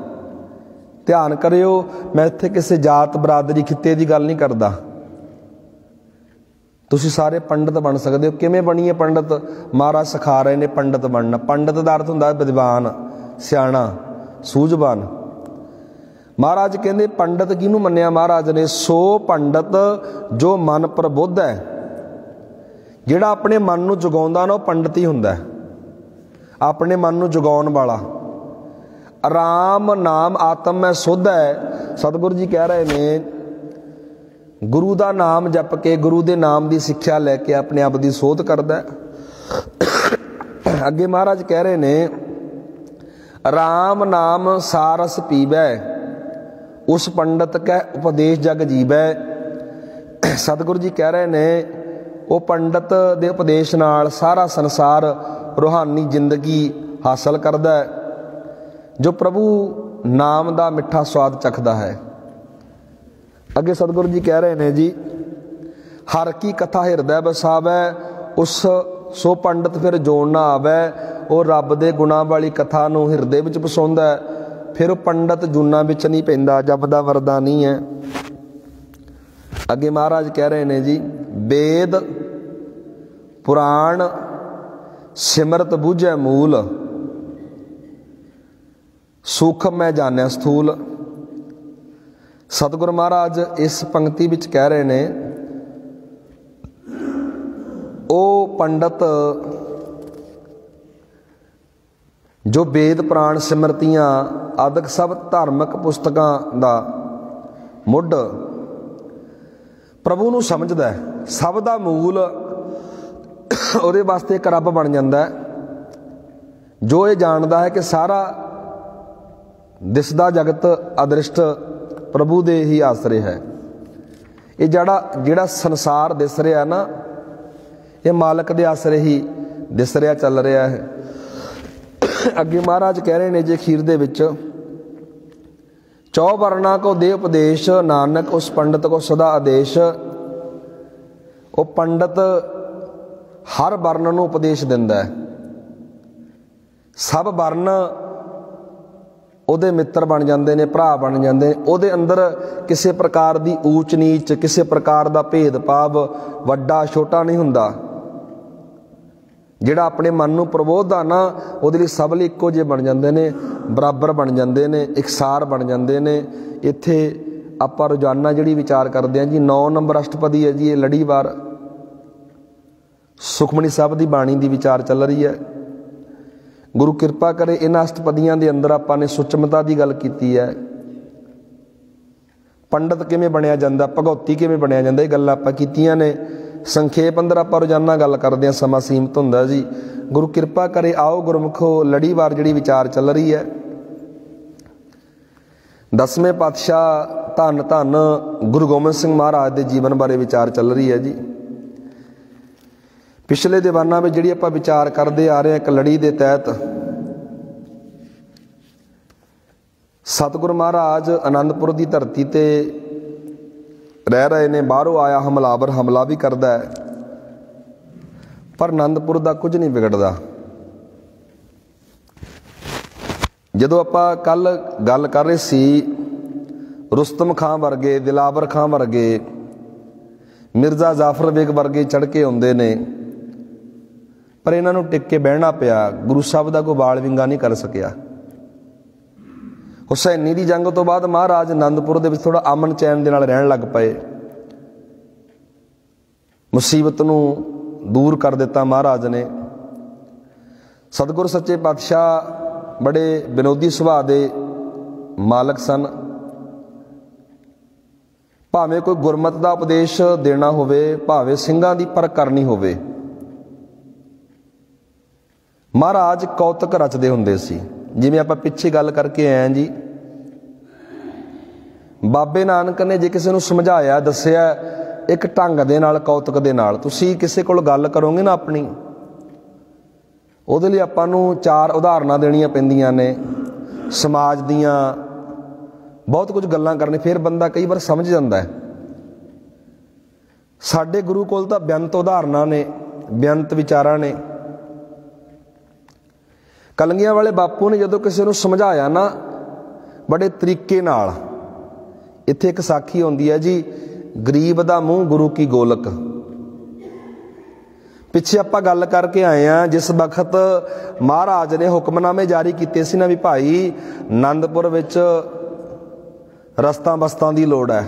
ਧਿਆਨ ਕਰਿਓ, ਮੈਂ ਇੱਥੇ ਕਿਸੇ ਜਾਤ ਬਰਾਦਰੀ ਖਿੱਤੇ ਦੀ ਗੱਲ ਨਹੀਂ ਕਰਦਾ। ਤੁਸੀਂ ਸਾਰੇ ਪੰਡਤ ਬਣ ਸਕਦੇ ਹੋ। ਕਿਵੇਂ ਬਣੀਏ ਪੰਡਤ? ਮਹਾਰਾਜ ਸਿਖਾ ਰਹੇ ਨੇ ਪੰਡਤ ਬਣਨਾ। ਪੰਡਤ ਦਾ ਅਰਥ ਹੁੰਦਾ ਵਿਦਵਾਨ, ਸਿਆਣਾ, ਸੂਝਵਾਨ। ਮਹਾਰਾਜ ਕਹਿੰਦੇ ਪੰਡਤ ਕਿਹਨੂੰ ਮੰਨਿਆ ਮਹਾਰਾਜ ਨੇ? ਸੋ ਪੰਡਤ ਜੋ ਮਨ ਪ੍ਰਬੁੱਧ ਹੈ। ਜਿਹੜਾ ਆਪਣੇ ਮਨ ਨੂੰ ਜਗਾਉਂਦਾ ਨਾ, ਉਹ ਪੰਡਤ ਹੀ ਹੁੰਦਾ, ਆਪਣੇ ਮਨ ਨੂੰ ਜਗਾਉਣ ਵਾਲਾ। ਰਾਮ ਨਾਮ ਆਤਮ ਮੈਂ ਸੁਧ ਹੈ। ਸਤਿਗੁਰੂ ਜੀ ਕਹਿ ਰਹੇ ਨੇ ਗੁਰੂ ਦਾ ਨਾਮ ਜਪ ਕੇ, ਗੁਰੂ ਦੇ ਨਾਮ ਦੀ ਸਿੱਖਿਆ ਲੈ ਕੇ ਆਪਣੇ ਆਪ ਦੀ ਸੋਧ ਕਰਦਾ। ਅੱਗੇ ਮਹਾਰਾਜ ਕਹਿ ਰਹੇ ਨੇ ਰਾਮ ਨਾਮ ਸਾਰਸ ਪੀਵੈ, ਉਸ ਪੰਡਤ ਕੈ ਉਪਦੇਸ਼ ਜਗ ਜੀਵੈ। ਸਤਿਗੁਰੂ ਜੀ ਕਹਿ ਰਹੇ ਨੇ ਉਹ ਪੰਡਤ ਦੇ ਉਪਦੇਸ਼ ਨਾਲ ਸਾਰਾ ਸੰਸਾਰ ਰੂਹਾਨੀ ਜ਼ਿੰਦਗੀ ਹਾਸਲ ਕਰਦਾ ਹੈ, ਜੋ ਪ੍ਰਭੂ ਨਾਮ ਦਾ ਮਿੱਠਾ ਸਵਾਦ ਚੱਖਦਾ ਹੈ। ਅੱਗੇ ਸਤਿਗੁਰੂ ਜੀ ਕਹਿ ਰਹੇ ਨੇ ਜੀ ਹਰ ਕੀ ਕਥਾ ਹਿਰਦੈ ਬਸਾਵੈ, ਉਸ ਸੋ ਪੰਡਤ ਫਿਰ ਜੋੜ ਨਾ ਆਵੈ। ਉਹ ਰੱਬ ਦੇ ਗੁਣਾਂ ਵਾਲੀ ਕਥਾ ਨੂੰ ਹਿਰਦੇ ਵਿੱਚ ਵਸਾਉਂਦਾ, ਫਿਰ ਉਹ ਪੰਡਤ ਜੂਨਾਂ ਵਿੱਚ ਨਹੀਂ ਪੈਂਦਾ, ਜਪਦਾ ਵਰਦਾਨੀ ਹੈ। ਅੱਗੇ ਮਹਾਰਾਜ ਕਹਿ ਰਹੇ ਨੇ ਜੀ ਵੇਦ ਪੁਰਾਣ ਸਿਮਰਤ ਬੁਝੈ ਮੂਲ, ਸੁਖ ਮੈਂ ਜਾਣਿਆ ਸਥੂਲ। ਸਤਿਗੁਰੂ ਮਹਾਰਾਜ ਇਸ ਪੰਕਤੀ ਵਿੱਚ ਕਹਿ ਰਹੇ ਨੇ ਉਹ ਪੰਡਤ ਜੋ ਵੇਦ ਪੁਰਾਣ ਸਿਮਰਤੀਆਂ ਆਦਿਕ ਸਭ ਧਾਰਮਿਕ ਪੁਸਤਕਾਂ ਦਾ ਮੁੱਢ ਪ੍ਰਭੂ ਨੂੰ ਸਮਝਦਾ ਹੈ, ਸਭ ਦਾ ਮੂਲ ਉਹਦੇ ਵਾਸਤੇ ਇੱਕ ਰੱਬ ਬਣ ਜਾਂਦਾ ਹੈ, ਜੋ ਇਹ ਜਾਣਦਾ ਹੈ ਕਿ ਸਾਰਾ ਦਿਸਦਾ ਜਗਤ ਅਦ੍ਰਿਸ਼ਟ ਪ੍ਰਭੂ ਦੇ ਹੀ ਆਸਰੇ ਹੈ। ਇਹ ਜਿਹੜਾ ਸੰਸਾਰ ਦਿਸ ਰਿਹਾ ਨਾ, ਇਹ ਮਾਲਕ ਦੇ ਆਸਰੇ ਹੀ ਦਿਸ ਰਿਹਾ, ਚੱਲ ਰਿਹਾ ਹੈ। ਅੱਗੇ ਮਹਾਰਾਜ ਕਹਿ ਰਹੇ ਨੇ ਜੇ ਅਖੀਰ ਦੇ ਵਿੱਚ ਚੌ ਵਰਨਾ ਕੋ ਦੇ ਉਪਦੇਸ਼, ਨਾਨਕ ਉਸ ਪੰਡਤ ਕੋ ਸਦਾ ਆਦੇਸ਼। ਉਹ ਪੰਡਤ ਹਰ ਵਰਨ ਨੂੰ ਉਪਦੇਸ਼ ਦਿੰਦਾ ਹੈ। ਸਭ ਵਰਨ ਉਹਦੇ ਮਿੱਤਰ ਬਣ ਜਾਂਦੇ ਨੇ, ਭਰਾ ਬਣ ਜਾਂਦੇ ਨੇ। ਉਹਦੇ ਅੰਦਰ ਕਿਸੇ ਪ੍ਰਕਾਰ ਦੀ ਊਚ ਨੀਚ, ਕਿਸੇ ਪ੍ਰਕਾਰ ਦਾ ਭੇਦਭਾਵ, ਵੱਡਾ ਛੋਟਾ ਨਹੀਂ ਹੁੰਦਾ। ਜਿਹੜਾ ਆਪਣੇ ਮਨ ਨੂੰ ਪ੍ਰਬੋਧਦਾ ਨਾ, ਉਹਦੇ ਲਈ ਸਭ ਲਈ ਇੱਕੋ ਜਿਹੇ ਬਣ ਜਾਂਦੇ ਨੇ, ਬਰਾਬਰ ਬਣ ਜਾਂਦੇ ਨੇ, ਇਕਸਾਰ ਬਣ ਜਾਂਦੇ ਨੇ। ਇੱਥੇ ਆਪਾਂ ਰੋਜ਼ਾਨਾ ਜਿਹੜੀ ਵਿਚਾਰ ਕਰਦੇ ਹਾਂ ਜੀ, 9 ਨੰਬਰ ਅਸ਼ਟਪਦੀ ਹੈ ਜੀ, ਇਹ ਲੜੀਵਾਰ ਸੁਖਮਨੀ ਸਾਹਿਬ ਦੀ ਬਾਣੀ ਦੀ ਵਿਚਾਰ ਚੱਲ ਰਹੀ ਹੈ। ਗੁਰੂ ਕਿਰਪਾ ਕਰੇ ਇਹਨਾਂ ਅਸ਼ਟਪਦੀਆਂ ਦੇ ਅੰਦਰ ਆਪਾਂ ਨੇ ਸੁਚਮਤਾ ਦੀ ਗੱਲ ਕੀਤੀ ਹੈ। ਪੰਡਤ ਕਿਵੇਂ ਬਣਿਆ ਜਾਂਦਾ, ਭਗਉਤੀ ਕਿਵੇਂ ਬਣਿਆ ਜਾਂਦਾ, ਇਹ ਗੱਲਾਂ ਆਪਾਂ ਕੀਤੀਆਂ ਨੇ। ਸੰਖੇਪ ਅੰਦਰ ਆਪਾਂ ਰੋਜ਼ਾਨਾ ਗੱਲ ਕਰਦੇ ਹਾਂ, ਸਮਾਂ ਸੀਮਤ ਹੁੰਦਾ ਜੀ। ਗੁਰੂ ਕਿਰਪਾ ਕਰੇ ਆਓ ਗੁਰਮੁਖੋ, ਲੜੀਵਾਰ ਜਿਹੜੀ ਵਿਚਾਰ ਚੱਲ ਰਹੀ ਹੈ, 10ਵੇਂ ਪਾਤਸ਼ਾਹ ਧੰਨ ਧੰਨ ਗੁਰੂ ਗੋਬਿੰਦ ਸਿੰਘ ਮਹਾਰਾਜ ਦੇ ਜੀਵਨ ਬਾਰੇ ਵਿਚਾਰ ਚੱਲ ਰਹੀ ਹੈ ਜੀ। ਪਿਛਲੇ ਦੀਵਾਨਾਂ ਵਿੱਚ ਜਿਹੜੀ ਆਪਾਂ ਵਿਚਾਰ ਕਰਦੇ ਆ ਰਹੇ ਹਾਂ, ਇੱਕ ਲੜੀ ਦੇ ਤਹਿਤ ਸਤਿਗੁਰੂ ਮਹਾਰਾਜ ਆਨੰਦਪੁਰ ਦੀ ਧਰਤੀ ਤੇ ਰਹਿ ਰਹੇ ਨੇ। ਬਾਹਰੋਂ ਆਇਆ ਹਮਲਾਵਰ ਹਮਲਾ ਵੀ ਕਰਦਾ ਹੈ, ਪਰ ਆਨੰਦਪੁਰ ਦਾ ਕੁਝ ਨਹੀਂ ਵਿਗੜਦਾ। ਜਦੋਂ ਆਪਾਂ ਕੱਲ ਗੱਲ ਕਰ ਰਹੇ ਸੀ, ਰੁਸਤਮ ਖਾਂ ਵਰਗੇ, ਦਿਲਾਵਰ ਖਾਂ ਵਰਗੇ, ਮਿਰਜ਼ਾ ਜ਼ਾਫਰ ਬੇਗ ਵਰਗੇ ਚੜ੍ਹ ਕੇ ਆਉਂਦੇ ਨੇ, ਪਰ ਇਹਨਾਂ ਨੂੰ ਟਿਕ ਕੇ ਬਹਿਣਾ ਪਿਆ। ਗੁਰੂ ਸਾਹਿਬ ਦਾ ਕੋਈ ਵਾਲ ਵਿੰਗਾ ਨਹੀਂ ਕਰ ਸਕਿਆ। ਹੁਸੈਨੀ ਦੀ ਜੰਗ ਤੋਂ ਬਾਅਦ ਮਹਾਰਾਜ ਆਨੰਦਪੁਰ ਦੇ ਵਿੱਚ ਥੋੜਾ ਅਮਨ ਚੈਨ ਦੇ ਨਾਲ ਰਹਿਣ ਲੱਗ ਪਏ। ਮੁਸੀਬਤ ਨੂੰ ਦੂਰ ਕਰ ਦਿੱਤਾ ਮਹਾਰਾਜ ਨੇ। ਸਤਿਗੁਰ ਸੱਚੇ ਪਾਤਸ਼ਾਹ ਬੜੇ ਵਿਨੋਦੀ ਸੁਭਾਅ ਦੇ ਮਾਲਕ ਸਨ। ਭਾਵੇਂ ਕੋਈ ਗੁਰਮਤਿ ਦਾ ਉਪਦੇਸ਼ ਦੇਣਾ ਹੋਵੇ, ਭਾਵੇਂ ਸਿੰਘਾਂ ਦੀ ਪਰਖ ਕਰਨੀ ਹੋਵੇ, ਮਹਾਰਾਜ ਕੌਤਕ ਰਚਦੇ ਹੁੰਦੇ ਸੀ। ਜਿਵੇਂ ਆਪਾਂ ਪਿੱਛੇ ਗੱਲ ਕਰਕੇ ਆਏ ਹਾਂ ਜੀ, ਬਾਬੇ ਨਾਨਕ ਨੇ ਜੇ ਕਿਸੇ ਨੂੰ ਸਮਝਾਇਆ, ਦੱਸਿਆ ਇੱਕ ਢੰਗ ਦੇ ਨਾਲ, ਕੌਤਕ ਦੇ ਨਾਲ। ਤੁਸੀਂ ਕਿਸੇ ਕੋਲ ਗੱਲ ਕਰੋਗੇ ਨਾ ਆਪਣੀ, ਉਹਦੇ ਲਈ ਆਪਾਂ ਨੂੰ 4 ਉਦਾਹਰਨਾਂ ਦੇਣੀਆਂ ਪੈਂਦੀਆਂ ਨੇ, ਸਮਾਜ ਦੀਆਂ ਬਹੁਤ ਕੁਝ ਗੱਲਾਂ ਕਰਨੀ, ਫਿਰ ਬੰਦਾ ਕਈ ਵਾਰ ਸਮਝ ਜਾਂਦਾ ਹੈ। ਸਾਡੇ ਗੁਰੂ ਕੋਲ ਤਾਂ ਬੇਅੰਤ ਉਦਾਹਰਨਾਂ ਨੇ, ਬੇਅੰਤ ਵਿਚਾਰਾਂ ਨੇ। ਕਲੰਗੀਆਂ ਵਾਲੇ ਬਾਪੂ ਨੇ ਜਦੋਂ ਕਿਸੇ ਨੂੰ ਸਮਝਾਇਆ ਨਾ, ਬੜੇ ਤਰੀਕੇ ਨਾਲ। ਇੱਥੇ ਇੱਕ ਸਾਖੀ ਹੁੰਦੀ ਹੈ ਜੀ, ਗਰੀਬ ਦਾ ਮੂੰਹ ਗੁਰੂ ਕੀ ਗੋਲਕ। ਪਿੱਛੇ ਆਪਾਂ ਗੱਲ ਕਰਕੇ ਆਏ ਹਾਂ, ਜਿਸ ਵਕਤ ਮਹਾਰਾਜ ਨੇ ਹੁਕਮਨਾਮੇ ਜਾਰੀ ਕੀਤੇ ਸੀ ਨਾ ਵੀ ਭਾਈ ਆਨੰਦਪੁਰ ਵਿੱਚ ਰਸਤਾਂ ਬਸਤਾਂ ਦੀ ਲੋੜ ਹੈ।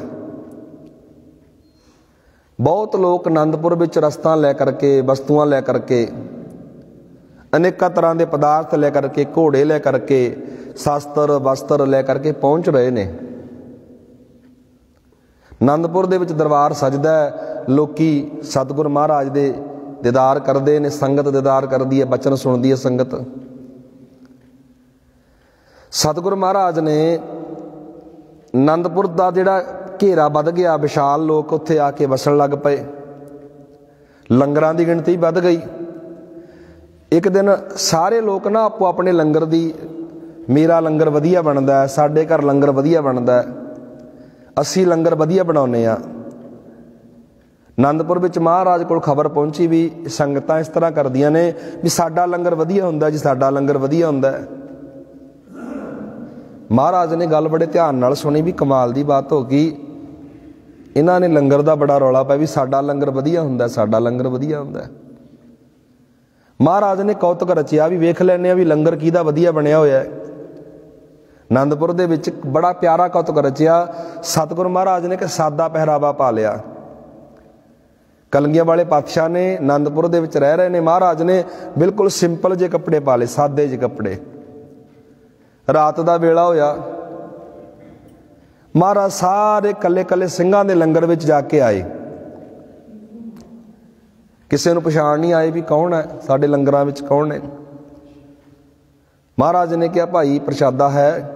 ਬਹੁਤ ਲੋਕ ਆਨੰਦਪੁਰ ਵਿੱਚ ਰਸਤਾਂ ਲੈ ਕਰਕੇ, ਵਸਤੂਆਂ ਲੈ ਕਰਕੇ, ਅਨੇਕਾਂ ਤਰ੍ਹਾਂ ਦੇ ਪਦਾਰਥ ਲੈ ਕਰਕੇ, ਘੋੜੇ ਲੈ ਕਰਕੇ, ਸ਼ਸਤਰ ਵਸਤਰ ਲੈ ਕਰਕੇ ਪਹੁੰਚ ਰਹੇ ਨੇ। ਆਨੰਦਪੁਰ ਦੇ ਵਿੱਚ ਦਰਬਾਰ ਸਜਦਾ ਹੈ, ਲੋਕੀ ਸਤਿਗੁਰ ਮਹਾਰਾਜ ਦੇ ਦੀਦਾਰ ਕਰਦੇ ਨੇ, ਸੰਗਤ ਦੀਦਾਰ ਕਰਦੀ ਹੈ, ਬਚਨ ਸੁਣਦੀ ਹੈ ਸੰਗਤ। ਸਤਿਗੁਰ ਮਹਾਰਾਜ ਨੇ ਆਨੰਦਪੁਰ ਦਾ ਜਿਹੜਾ ਘੇਰਾ ਵੱਧ ਗਿਆ, ਵਿਸ਼ਾਲ ਲੋਕ ਉੱਥੇ ਆ ਕੇ ਵਸਣ ਲੱਗ ਪਏ, ਲੰਗਰਾਂ ਦੀ ਗਿਣਤੀ ਵੱਧ ਗਈ। ਇੱਕ ਦਿਨ ਸਾਰੇ ਲੋਕ ਨਾ ਆਪੋ ਆਪਣੇ ਲੰਗਰ ਦੀ, ਮੇਰਾ ਲੰਗਰ ਵਧੀਆ ਬਣਦਾ ਹੈ, ਸਾਡੇ ਘਰ ਲੰਗਰ ਵਧੀਆ ਬਣਦਾ ਹੈ, ਅਸੀਂ ਲੰਗਰ ਵਧੀਆ ਬਣਾਉਂਦੇ ਹਾਂ। ਆਨੰਦਪੁਰ ਵਿੱਚ ਮਹਾਰਾਜ ਕੋਲ ਖਬਰ ਪਹੁੰਚੀ ਵੀ ਸੰਗਤਾਂ ਇਸ ਤਰ੍ਹਾਂ ਕਰਦੀਆਂ ਨੇ ਵੀ ਸਾਡਾ ਲੰਗਰ ਵਧੀਆ ਹੁੰਦਾ ਜੀ, ਸਾਡਾ ਲੰਗਰ ਵਧੀਆ ਹੁੰਦਾ ਹੈ। ਮਹਾਰਾਜ ਨੇ ਗੱਲ ਬੜੇ ਧਿਆਨ ਨਾਲ ਸੁਣੀ ਵੀ ਕਮਾਲ ਦੀ ਬਾਤ ਹੋ ਗਈ। ਇਹਨਾਂ ਨੇ ਲੰਗਰ ਦਾ ਬੜਾ ਰੌਲਾ ਪਾਇਆ ਵੀ ਸਾਡਾ ਲੰਗਰ ਵਧੀਆ ਹੁੰਦਾ, ਸਾਡਾ ਲੰਗਰ ਵਧੀਆ ਹੁੰਦਾ। ਮਹਾਰਾਜ ਨੇ ਕੌਤਕ ਰਚਿਆ ਵੀ ਵੇਖ ਲੈਂਦੇ ਆ ਵੀ ਲੰਗਰ ਕਿਹਦਾ ਵਧੀਆ ਬਣਿਆ ਹੋਇਆ ਹੈ। ਆਨੰਦਪੁਰ ਦੇ ਵਿੱਚ ਬੜਾ ਪਿਆਰਾ ਕੌਤਕ ਰਚਿਆ। ਸਤਿਗੁਰੂ ਮਹਾਰਾਜ ਨੇ ਕਿ ਸਾਦਾ ਪਹਿਰਾਵਾ ਪਾ ਲਿਆ। ਕਲਗੀਆਂ ਵਾਲੇ ਪਾਤਸ਼ਾਹ ਨੇ ਆਨੰਦਪੁਰ ਦੇ ਵਿੱਚ ਰਹਿ ਰਹੇ ਨੇ, ਮਹਾਰਾਜ ਨੇ ਬਿਲਕੁਲ ਸਿੰਪਲ ਜਿਹੇ ਕੱਪੜੇ ਪਾ ਲਏ, ਸਾਦੇ ਜਿਹੇ ਕੱਪੜੇ। ਰਾਤ ਦਾ ਵੇਲਾ ਹੋਇਆ, ਮਹਾਰਾਜ ਸਾਰੇ ਕੱਲੇ ਕੱਲੇ ਸਿੰਘਾਂ ਦੇ ਲੰਗਰ ਵਿੱਚ ਜਾ ਕੇ ਆਏ। ਕਿਸੇ ਨੂੰ ਪਛਾਣ ਨਹੀਂ ਆਈ ਵੀ ਕੌਣ ਹੈ, ਸਾਡੇ ਲੰਗਰਾਂ ਵਿੱਚ ਕੌਣ ਨੇ। ਮਹਾਰਾਜ ਨੇ ਕਿਹਾ ਭਾਈ ਪ੍ਰਸ਼ਾਦਾ ਹੈ।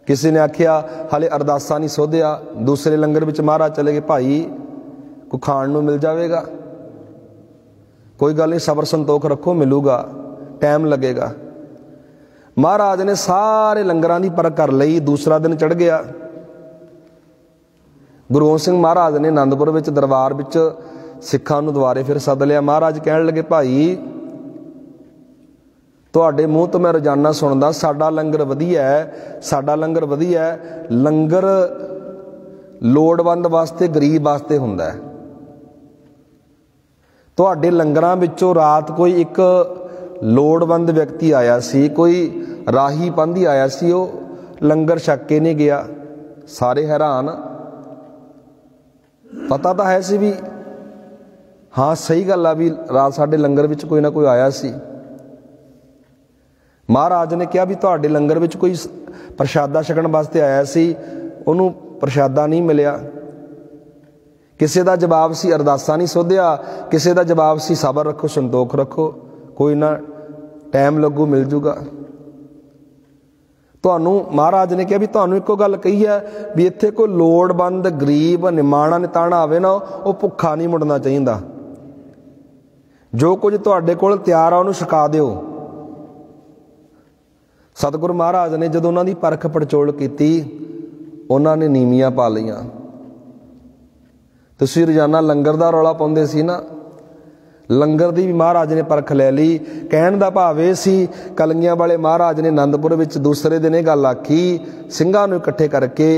ਕਿਸੇ ਨੇ ਆਖਿਆ ਹਾਲੇ ਅਰਦਾਸਾ ਨਹੀਂ ਸੋਧਿਆ। ਦੂਸਰੇ ਲੰਗਰ ਵਿੱਚ ਮਹਾਰਾਜ ਚਲੇ ਗਏ, ਭਾਈ ਕੋਈ ਖਾਣ ਨੂੰ ਮਿਲ ਜਾਵੇਗਾ। ਕੋਈ ਗੱਲ ਨਹੀਂ, ਸਬਰ ਸੰਤੋਖ ਰੱਖੋ, ਮਿਲੂਗਾ, ਟਾਈਮ ਲੱਗੇਗਾ। ਮਹਾਰਾਜ ਨੇ ਸਾਰੇ ਲੰਗਰਾਂ ਦੀ ਪਰਖ ਕਰ ਲਈ। ਦੂਸਰਾ ਦਿਨ ਚੜ੍ਹ ਗਿਆ। ਗੁਰੂ ਗੋਬਿੰਦ ਸਿੰਘ ਮਹਾਰਾਜ ਨੇ ਆਨੰਦਪੁਰ ਵਿੱਚ ਦਰਬਾਰ ਵਿੱਚ ਸਿੱਖਾਂ ਨੂੰ ਦੁਬਾਰੇ ਫਿਰ ਸੱਦ ਲਿਆ। ਮਹਾਰਾਜ ਕਹਿਣ ਲੱਗੇ, ਭਾਈ ਤੁਹਾਡੇ ਮੂੰਹ ਤੋਂ ਮੈਂ ਰੋਜ਼ਾਨਾ ਸੁਣਦਾ ਸਾਡਾ ਲੰਗਰ ਵਧੀਆ ਹੈ, ਸਾਡਾ ਲੰਗਰ ਵਧੀਆ ਹੈ। ਲੰਗਰ ਲੋੜਵੰਦ ਵਾਸਤੇ, ਗਰੀਬ ਵਾਸਤੇ ਹੁੰਦਾ ਹੈ। ਤੁਹਾਡੇ ਲੰਗਰਾਂ ਵਿੱਚੋਂ ਰਾਤ ਕੋਈ ਇੱਕ ਲੋੜਵੰਦ ਵਿਅਕਤੀ ਆਇਆ ਸੀ, ਕੋਈ ਰਾਹੀ ਪਾਂਧੀ ਆਇਆ ਸੀ, ਉਹ ਲੰਗਰ ਛਕ ਕੇ ਨਹੀਂ ਗਿਆ। ਸਾਰੇ ਹੈਰਾਨ। ਪਤਾ ਤਾਂ ਹੈ ਸੀ ਵੀ ਹਾਂ ਸਹੀ ਗੱਲ ਆ ਵੀ ਰਾਤ ਸਾਡੇ ਲੰਗਰ ਵਿੱਚ ਕੋਈ ਨਾ ਕੋਈ ਆਇਆ ਸੀ। ਮਹਾਰਾਜ ਨੇ ਕਿਹਾ ਵੀ ਤੁਹਾਡੇ ਲੰਗਰ ਵਿੱਚ ਕੋਈ ਪ੍ਰਸ਼ਾਦਾ ਛਕਣ ਵਾਸਤੇ ਆਇਆ ਸੀ, ਉਹਨੂੰ ਪ੍ਰਸ਼ਾਦਾ ਨਹੀਂ ਮਿਲਿਆ। ਕਿਸੇ ਦਾ ਜਵਾਬ ਸੀ ਅਰਦਾਸਾਂ ਨਹੀਂ ਸੋਧਿਆ, ਕਿਸੇ ਦਾ ਜਵਾਬ ਸੀ ਸਬਰ ਰੱਖੋ, ਸੰਤੋਖ ਰੱਖੋ, ਕੋਈ ਨਾ ਟਾਈਮ ਲੱਗੂ, ਮਿਲ ਜੂਗਾ। ਤੁਹਾਨੂੰ ਮਹਾਰਾਜ ਨੇ ਕਿਹਾ ਵੀ ਤੁਹਾਨੂੰ ਇੱਕੋ ਗੱਲ ਕਹੀ ਹੈ ਵੀ ਇੱਥੇ ਕੋਈ ਲੋੜਵੰਦ, ਗਰੀਬ, ਨਿਮਾਣਾ, ਨਿਤਾਣਾ ਆਵੇ ਨਾ, ਉਹ ਭੁੱਖਾ ਨਹੀਂ ਮੁੜਨਾ ਚਾਹੀਦਾ। ਜੋ ਕੁਝ ਤੁਹਾਡੇ ਕੋਲ ਤਿਆਰ ਆ ਉਹਨੂੰ ਛਕਾ ਦਿਓ। ਸਤਿਗੁਰੂ ਮਹਾਰਾਜ ਨੇ ਜਦੋਂ ਉਹਨਾਂ ਦੀ ਪਰਖ ਪੜਚੋਲ ਕੀਤੀ, ਉਹਨਾਂ ਨੇ ਨੀਵੀਆਂ ਪਾ ਲਈਆਂ। ਤੁਸੀਂ ਰੋਜ਼ਾਨਾ ਲੰਗਰ ਦਾ ਰੌਲਾ ਪਾਉਂਦੇ ਸੀ ਨਾ, ਲੰਗਰ ਦੀ ਵੀ ਮਹਾਰਾਜ ਨੇ ਪਰਖ ਲੈ ਲਈ। ਕਹਿਣ ਦਾ ਭਾਵ ਇਹ ਸੀ, ਕਲਗੀਆਂ ਵਾਲੇ ਮਹਾਰਾਜ ਨੇ ਆਨੰਦਪੁਰ ਵਿੱਚ ਦੂਸਰੇ ਦਿਨ ਇਹ ਗੱਲ ਆਖੀ, ਸਿੰਘਾਂ ਨੂੰ ਇਕੱਠੇ ਕਰਕੇ,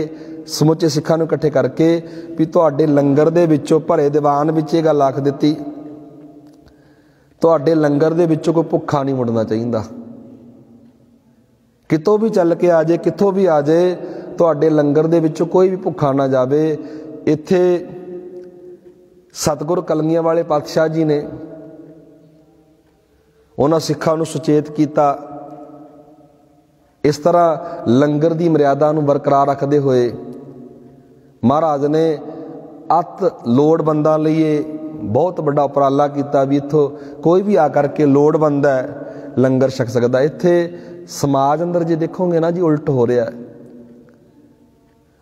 ਸਮੁੱਚੇ ਸਿੱਖਾਂ ਨੂੰ ਇਕੱਠੇ ਕਰਕੇ, ਵੀ ਤੁਹਾਡੇ ਲੰਗਰ ਦੇ ਵਿੱਚੋਂ, ਭਰੇ ਦੀਵਾਨ ਵਿੱਚ ਇਹ ਗੱਲ ਆਖ ਦਿੱਤੀ, ਤੁਹਾਡੇ ਲੰਗਰ ਦੇ ਵਿੱਚੋਂ ਕੋਈ ਭੁੱਖਾ ਨਹੀਂ ਮੁੜਨਾ ਚਾਹੀਦਾ। ਕਿਤੋਂ ਵੀ ਚੱਲ ਕੇ ਆ ਜਾਏ, ਕਿੱਥੋਂ ਵੀ ਆ ਜਾਏ, ਤੁਹਾਡੇ ਲੰਗਰ ਦੇ ਵਿੱਚੋਂ ਕੋਈ ਵੀ ਭੁੱਖਾ ਨਾ ਜਾਵੇ। ਇੱਥੇ ਸਤਿਗੁਰ ਕਲਗੀਆਂ ਵਾਲੇ ਪਾਤਸ਼ਾਹ ਜੀ ਨੇ ਉਹਨਾਂ ਸਿੱਖਾਂ ਨੂੰ ਸੁਚੇਤ ਕੀਤਾ। ਇਸ ਤਰ੍ਹਾਂ ਲੰਗਰ ਦੀ ਮਰਿਆਦਾ ਨੂੰ ਬਰਕਰਾਰ ਰੱਖਦੇ ਹੋਏ ਮਹਾਰਾਜ ਨੇ ਅਤ ਲੋੜਵੰਦਾਂ ਲਈ ਇਹ ਬਹੁਤ ਵੱਡਾ ਉਪਰਾਲਾ ਕੀਤਾ ਵੀ ਇੱਥੋਂ ਕੋਈ ਵੀ ਆ ਕਰਕੇ ਲੋੜਵੰਦ ਹੈ ਲੰਗਰ ਛਕ ਸਕਦਾ। ਇੱਥੇ ਸਮਾਜ ਅੰਦਰ ਜੇ ਦੇਖੋਗੇ ਨਾ ਜੀ, ਉਲਟ ਹੋ ਰਿਹਾ।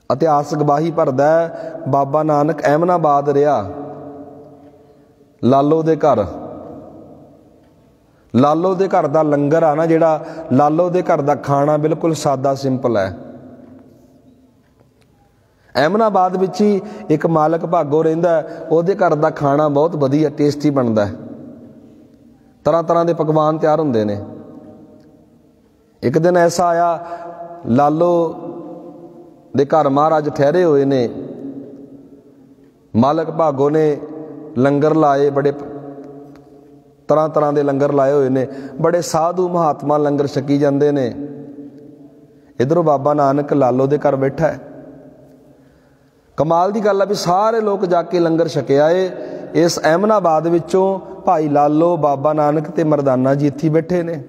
ਇਤਿਹਾਸ ਗਵਾਹੀ ਭਰਦਾ ਹੈ। ਬਾਬਾ ਨਾਨਕ ਅਹਿਮਦਾਬਾਦ ਰਿਹਾ, ਲਾਲੋ ਦੇ ਘਰ, ਲਾਲੋ ਦੇ ਘਰ ਦਾ ਲੰਗਰ ਆ ਨਾ ਜਿਹੜਾ, ਲਾਲੋ ਦੇ ਘਰ ਦਾ ਖਾਣਾ ਬਿਲਕੁਲ ਸਾਦਾ ਸਿੰਪਲ ਹੈ। ਅਹਿਮਦਾਬਾਦ ਵਿੱਚ ਹੀ ਇੱਕ ਮਾਲਕ ਭਾਗੋ ਰਹਿੰਦਾ, ਉਹਦੇ ਘਰ ਦਾ ਖਾਣਾ ਬਹੁਤ ਵਧੀਆ, ਟੇਸਟੀ ਬਣਦਾ। ਤਰ੍ਹਾਂ ਤਰ੍ਹਾਂ ਦੇ ਪਕਵਾਨ ਤਿਆਰ ਹੁੰਦੇ ਨੇ। ਇੱਕ ਦਿਨ ਐਸਾ ਆਇਆ, ਲਾਲੋ ਦੇ ਘਰ ਮਹਾਰਾਜ ਠਹਿਰੇ ਹੋਏ ਨੇ, ਮਾਲਕ ਭਾਗੋ ਨੇ ਲੰਗਰ ਲਾਏ, ਬੜੇ ਤਰ੍ਹਾਂ ਤਰ੍ਹਾਂ ਦੇ ਲੰਗਰ ਲਾਏ ਹੋਏ ਨੇ, ਬੜੇ ਸਾਧੂ ਮਹਾਤਮਾ ਲੰਗਰ ਛਕੀ ਜਾਂਦੇ ਨੇ। ਇੱਧਰੋਂ ਬਾਬਾ ਨਾਨਕ ਲਾਲੋ ਦੇ ਘਰ ਬੈਠਾ ਹੈ। ਕਮਾਲ ਦੀ ਗੱਲ ਆ ਵੀ ਸਾਰੇ ਲੋਕ ਜਾ ਕੇ ਲੰਗਰ ਛਕੇ ਆਏ। ਇਸ ਅਹਿਮਦਾਬਾਦ ਵਿੱਚੋਂ ਭਾਈ ਲਾਲੋ, ਬਾਬਾ ਨਾਨਕ ਤੇ ਮਰਦਾਨਾ ਜੀ ਇੱਥੇ ਬੈਠੇ ਨੇ।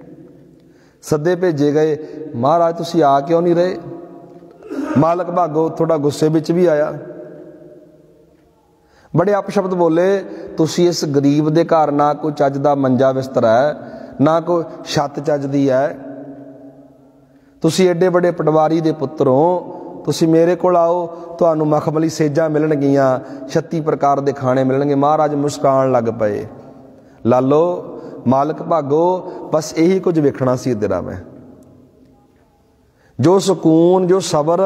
ਸੱਦੇ ਭੇਜੇ ਗਏ, ਮਹਾਰਾਜ ਤੁਸੀਂ ਆ ਕਿਉਂ ਨਹੀਂ ਰਹੇ? ਮਾਲਕ ਭਾਗੋ ਥੋੜਾ ਗੁੱਸੇ ਵਿੱਚ ਵੀ ਆਇਆ, ਬੜੇ ਅਪਸ਼ਬਦ ਬੋਲੇ, ਤੁਸੀਂ ਇਸ ਗਰੀਬ ਦੇ ਘਰ ਨਾ ਕੋਈ ਚੱਜ ਦਾ ਮੰਜਾ ਬਿਸਤਰਾ ਹੈ, ਨਾ ਕੋਈ ਛੱਤ ਚੱਜ ਦੀ ਹੈ, ਤੁਸੀਂ ਐਡੇ ਵੱਡੇ ਪਟਵਾਰੀ ਦੇ ਪੁੱਤਰ ਹੋ, ਤੁਸੀਂ ਮੇਰੇ ਕੋਲ ਆਓ, ਤੁਹਾਨੂੰ ਮਖਮਲੀ ਸੇਜਾਂ ਮਿਲਣਗੀਆਂ, 36 ਪ੍ਰਕਾਰ ਦੇ ਖਾਣੇ ਮਿਲਣਗੇ। ਮਹਾਰਾਜ ਮੁਸਕਾਨ ਲੱਗ ਪਏ। ਲਾਲੋ, ਮਾਲਕ ਭਾਗੋ, ਬਸ ਇਹੀ ਕੁਝ ਵੇਖਣਾ ਸੀ ਤੇਰਾ ਮੈਂ। ਜੋ ਸਕੂਨ, ਜੋ ਸਬਰ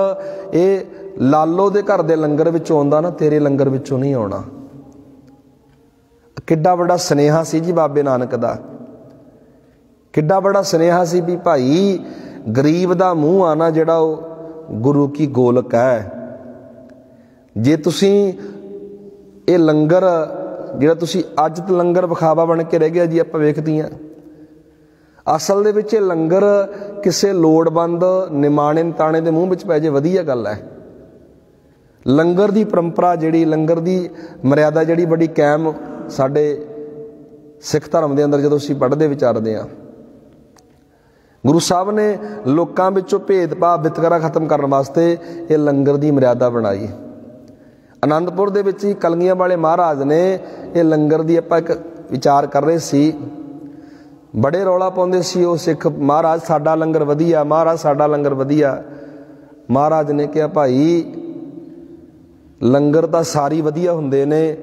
ਇਹ ਲਾਲੋ ਦੇ ਘਰ ਦੇ ਲੰਗਰ ਵਿੱਚੋਂ ਆਉਂਦਾ ਨਾ, ਤੇਰੇ ਲੰਗਰ ਵਿੱਚੋਂ ਨਹੀਂ ਆਉਣਾ। ਕਿੱਡਾ ਵੱਡਾ ਸੁਨੇਹਾ ਸੀ ਜੀ ਬਾਬੇ ਨਾਨਕ ਦਾ, ਕਿੱਡਾ ਵੱਡਾ ਸੁਨੇਹਾ ਸੀ ਵੀ ਭਾਈ ਗਰੀਬ ਦਾ ਮੂੰਹ ਆ ਨਾ ਜਿਹੜਾ, ਉਹ ਗੁਰੂ ਕੀ ਗੋਲਕ ਹੈ। ਜੇ ਤੁਸੀਂ ਇਹ ਲੰਗਰ ਜਿਹੜਾ ਤੁਸੀਂ ਅੱਜ ਤਾਂ ਲੰਗਰ ਵਿਖਾਵਾ ਬਣ ਕੇ ਰਹਿ ਗਿਆ ਜੀ, ਆਪਾਂ ਵੇਖਦੀਆਂ, ਅਸਲ ਦੇ ਵਿੱਚ ਇਹ ਲੰਗਰ ਕਿਸੇ ਲੋੜਵੰਦ ਨਿਮਾਣੇ ਨਿਤਾਣੇ ਦੇ ਮੂੰਹ ਵਿੱਚ ਪੈ ਜੇ, ਵਧੀਆ ਗੱਲ ਹੈ। ਲੰਗਰ ਦੀ ਪਰੰਪਰਾ ਜਿਹੜੀ, ਲੰਗਰ ਦੀ ਮਰਿਆਦਾ ਜਿਹੜੀ ਬੜੀ ਕਾਇਮ ਸਾਡੇ ਸਿੱਖ ਧਰਮ ਦੇ ਅੰਦਰ ਜਦੋਂ ਅਸੀਂ ਪੜ੍ਹਦੇ ਵਿਚਾਰਦੇ ਹਾਂ। ਗੁਰੂ ਸਾਹਿਬ ਨੇ ਲੋਕਾਂ ਵਿੱਚੋਂ ਭੇਦਭਾਵ, ਵਿਤਕਰਾ ਖਤਮ ਕਰਨ ਵਾਸਤੇ ਇਹ ਲੰਗਰ ਦੀ ਮਰਿਆਦਾ ਬਣਾਈ। ਆਨੰਦਪੁਰ ਦੇ ਵਿੱਚ ਹੀ ਕਲਗੀਆਂ ਵਾਲੇ ਮਹਾਰਾਜ ਨੇ ਇਹ ਲੰਗਰ ਦੀ, ਆਪਾਂ ਇੱਕ ਵਿਚਾਰ ਕਰ ਰਹੇ ਸੀ, ਬੜੇ ਰੌਲਾ ਪਾਉਂਦੇ ਸੀ ਉਹ ਸਿੱਖ, ਮਹਾਰਾਜ ਸਾਡਾ ਲੰਗਰ ਵਧੀਆ, ਮਹਾਰਾਜ ਸਾਡਾ ਲੰਗਰ ਵਧੀਆ। ਮਹਾਰਾਜ ਨੇ ਕਿਹਾ ਭਾਈ ਲੰਗਰ ਤਾਂ ਸਾਰੀ ਵਧੀਆ ਹੁੰਦੇ ਨੇ,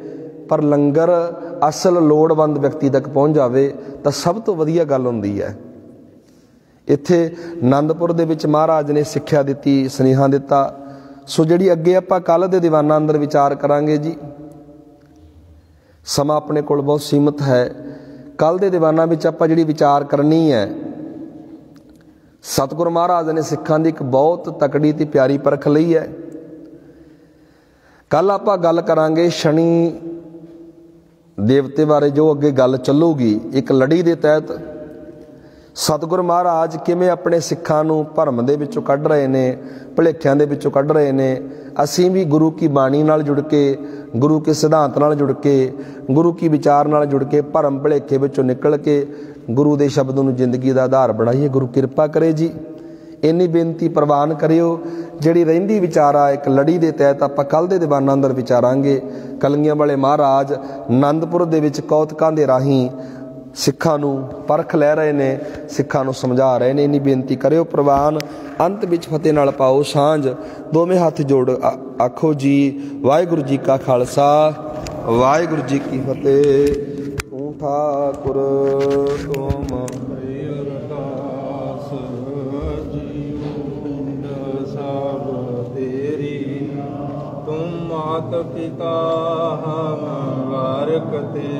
ਪਰ ਲੰਗਰ ਅਸਲ ਲੋੜਵੰਦ ਵਿਅਕਤੀ ਤੱਕ ਪਹੁੰਚ ਜਾਵੇ ਤਾਂ ਸਭ ਤੋਂ ਵਧੀਆ ਗੱਲ ਹੁੰਦੀ ਹੈ। ਇੱਥੇ ਆਨੰਦਪੁਰ ਦੇ ਵਿੱਚ ਮਹਾਰਾਜ ਨੇ ਸਿੱਖਿਆ ਦਿੱਤੀ, ਸੁਨੇਹਾ ਦਿੱਤਾ। ਸੋ ਜਿਹੜੀ ਅੱਗੇ ਆਪਾਂ ਕੱਲ੍ਹ ਦੇ ਦੀਵਾਨਾਂ ਅੰਦਰ ਵਿਚਾਰ ਕਰਾਂਗੇ ਜੀ, ਸਮਾਂ ਆਪਣੇ ਕੋਲ ਬਹੁਤ ਸੀਮਤ ਹੈ। ਕੱਲ੍ਹ ਦੇ ਦੀਵਾਨਾਂ ਵਿੱਚ ਆਪਾਂ ਜਿਹੜੀ ਵਿਚਾਰ ਕਰਨੀ ਹੈ सतगुरु महाराज ने सिखां दी एक बहुत तकड़ी ते प्यारी परख लई है। कल आपां गल करांगे शनि देवते बारे, जो अगे गल चलूगी एक लड़ी दे तहत सतगुरु महाराज किवें अपने सिखां नूं भरम दे विचों कढ रहे ने, भुलेखिਆਂ दे विचों कढ रहे ने। असीं भी गुरु की बाणी नाल जुड़ के, गुरु के सिद्धांत नाल जुड़ के, गुरु की विचार नाल जुड़ के भरम भुलेखे विचों निकल के गुरु दे शब्द नूं जिंदगी दा आधार बनाईए। गुरु किरपा करे जी। इन्नी बेनती प्रवान करियो। जिहड़ी रहिंदी विचारा एक लड़ी दे तहत आपां कल दे दीवानां अंदर विचारांगे। कलंगियां वाले महाराज आनंदपुर दे विच कौतकां दे राहीं सिखां नूं परख लै रहे ने, सिखां नूं समझा रहे ने। इन्नी बेनती करियो प्रवान। अंत विच फतेह नाल पाओ सांझ। दोवें हत्थ जोड़ आखो जी वाहिगुरू जी का खालसा वाहिगुरू जी की फतेह। तू ठाकुर तुम मात पिता हम बारक ते।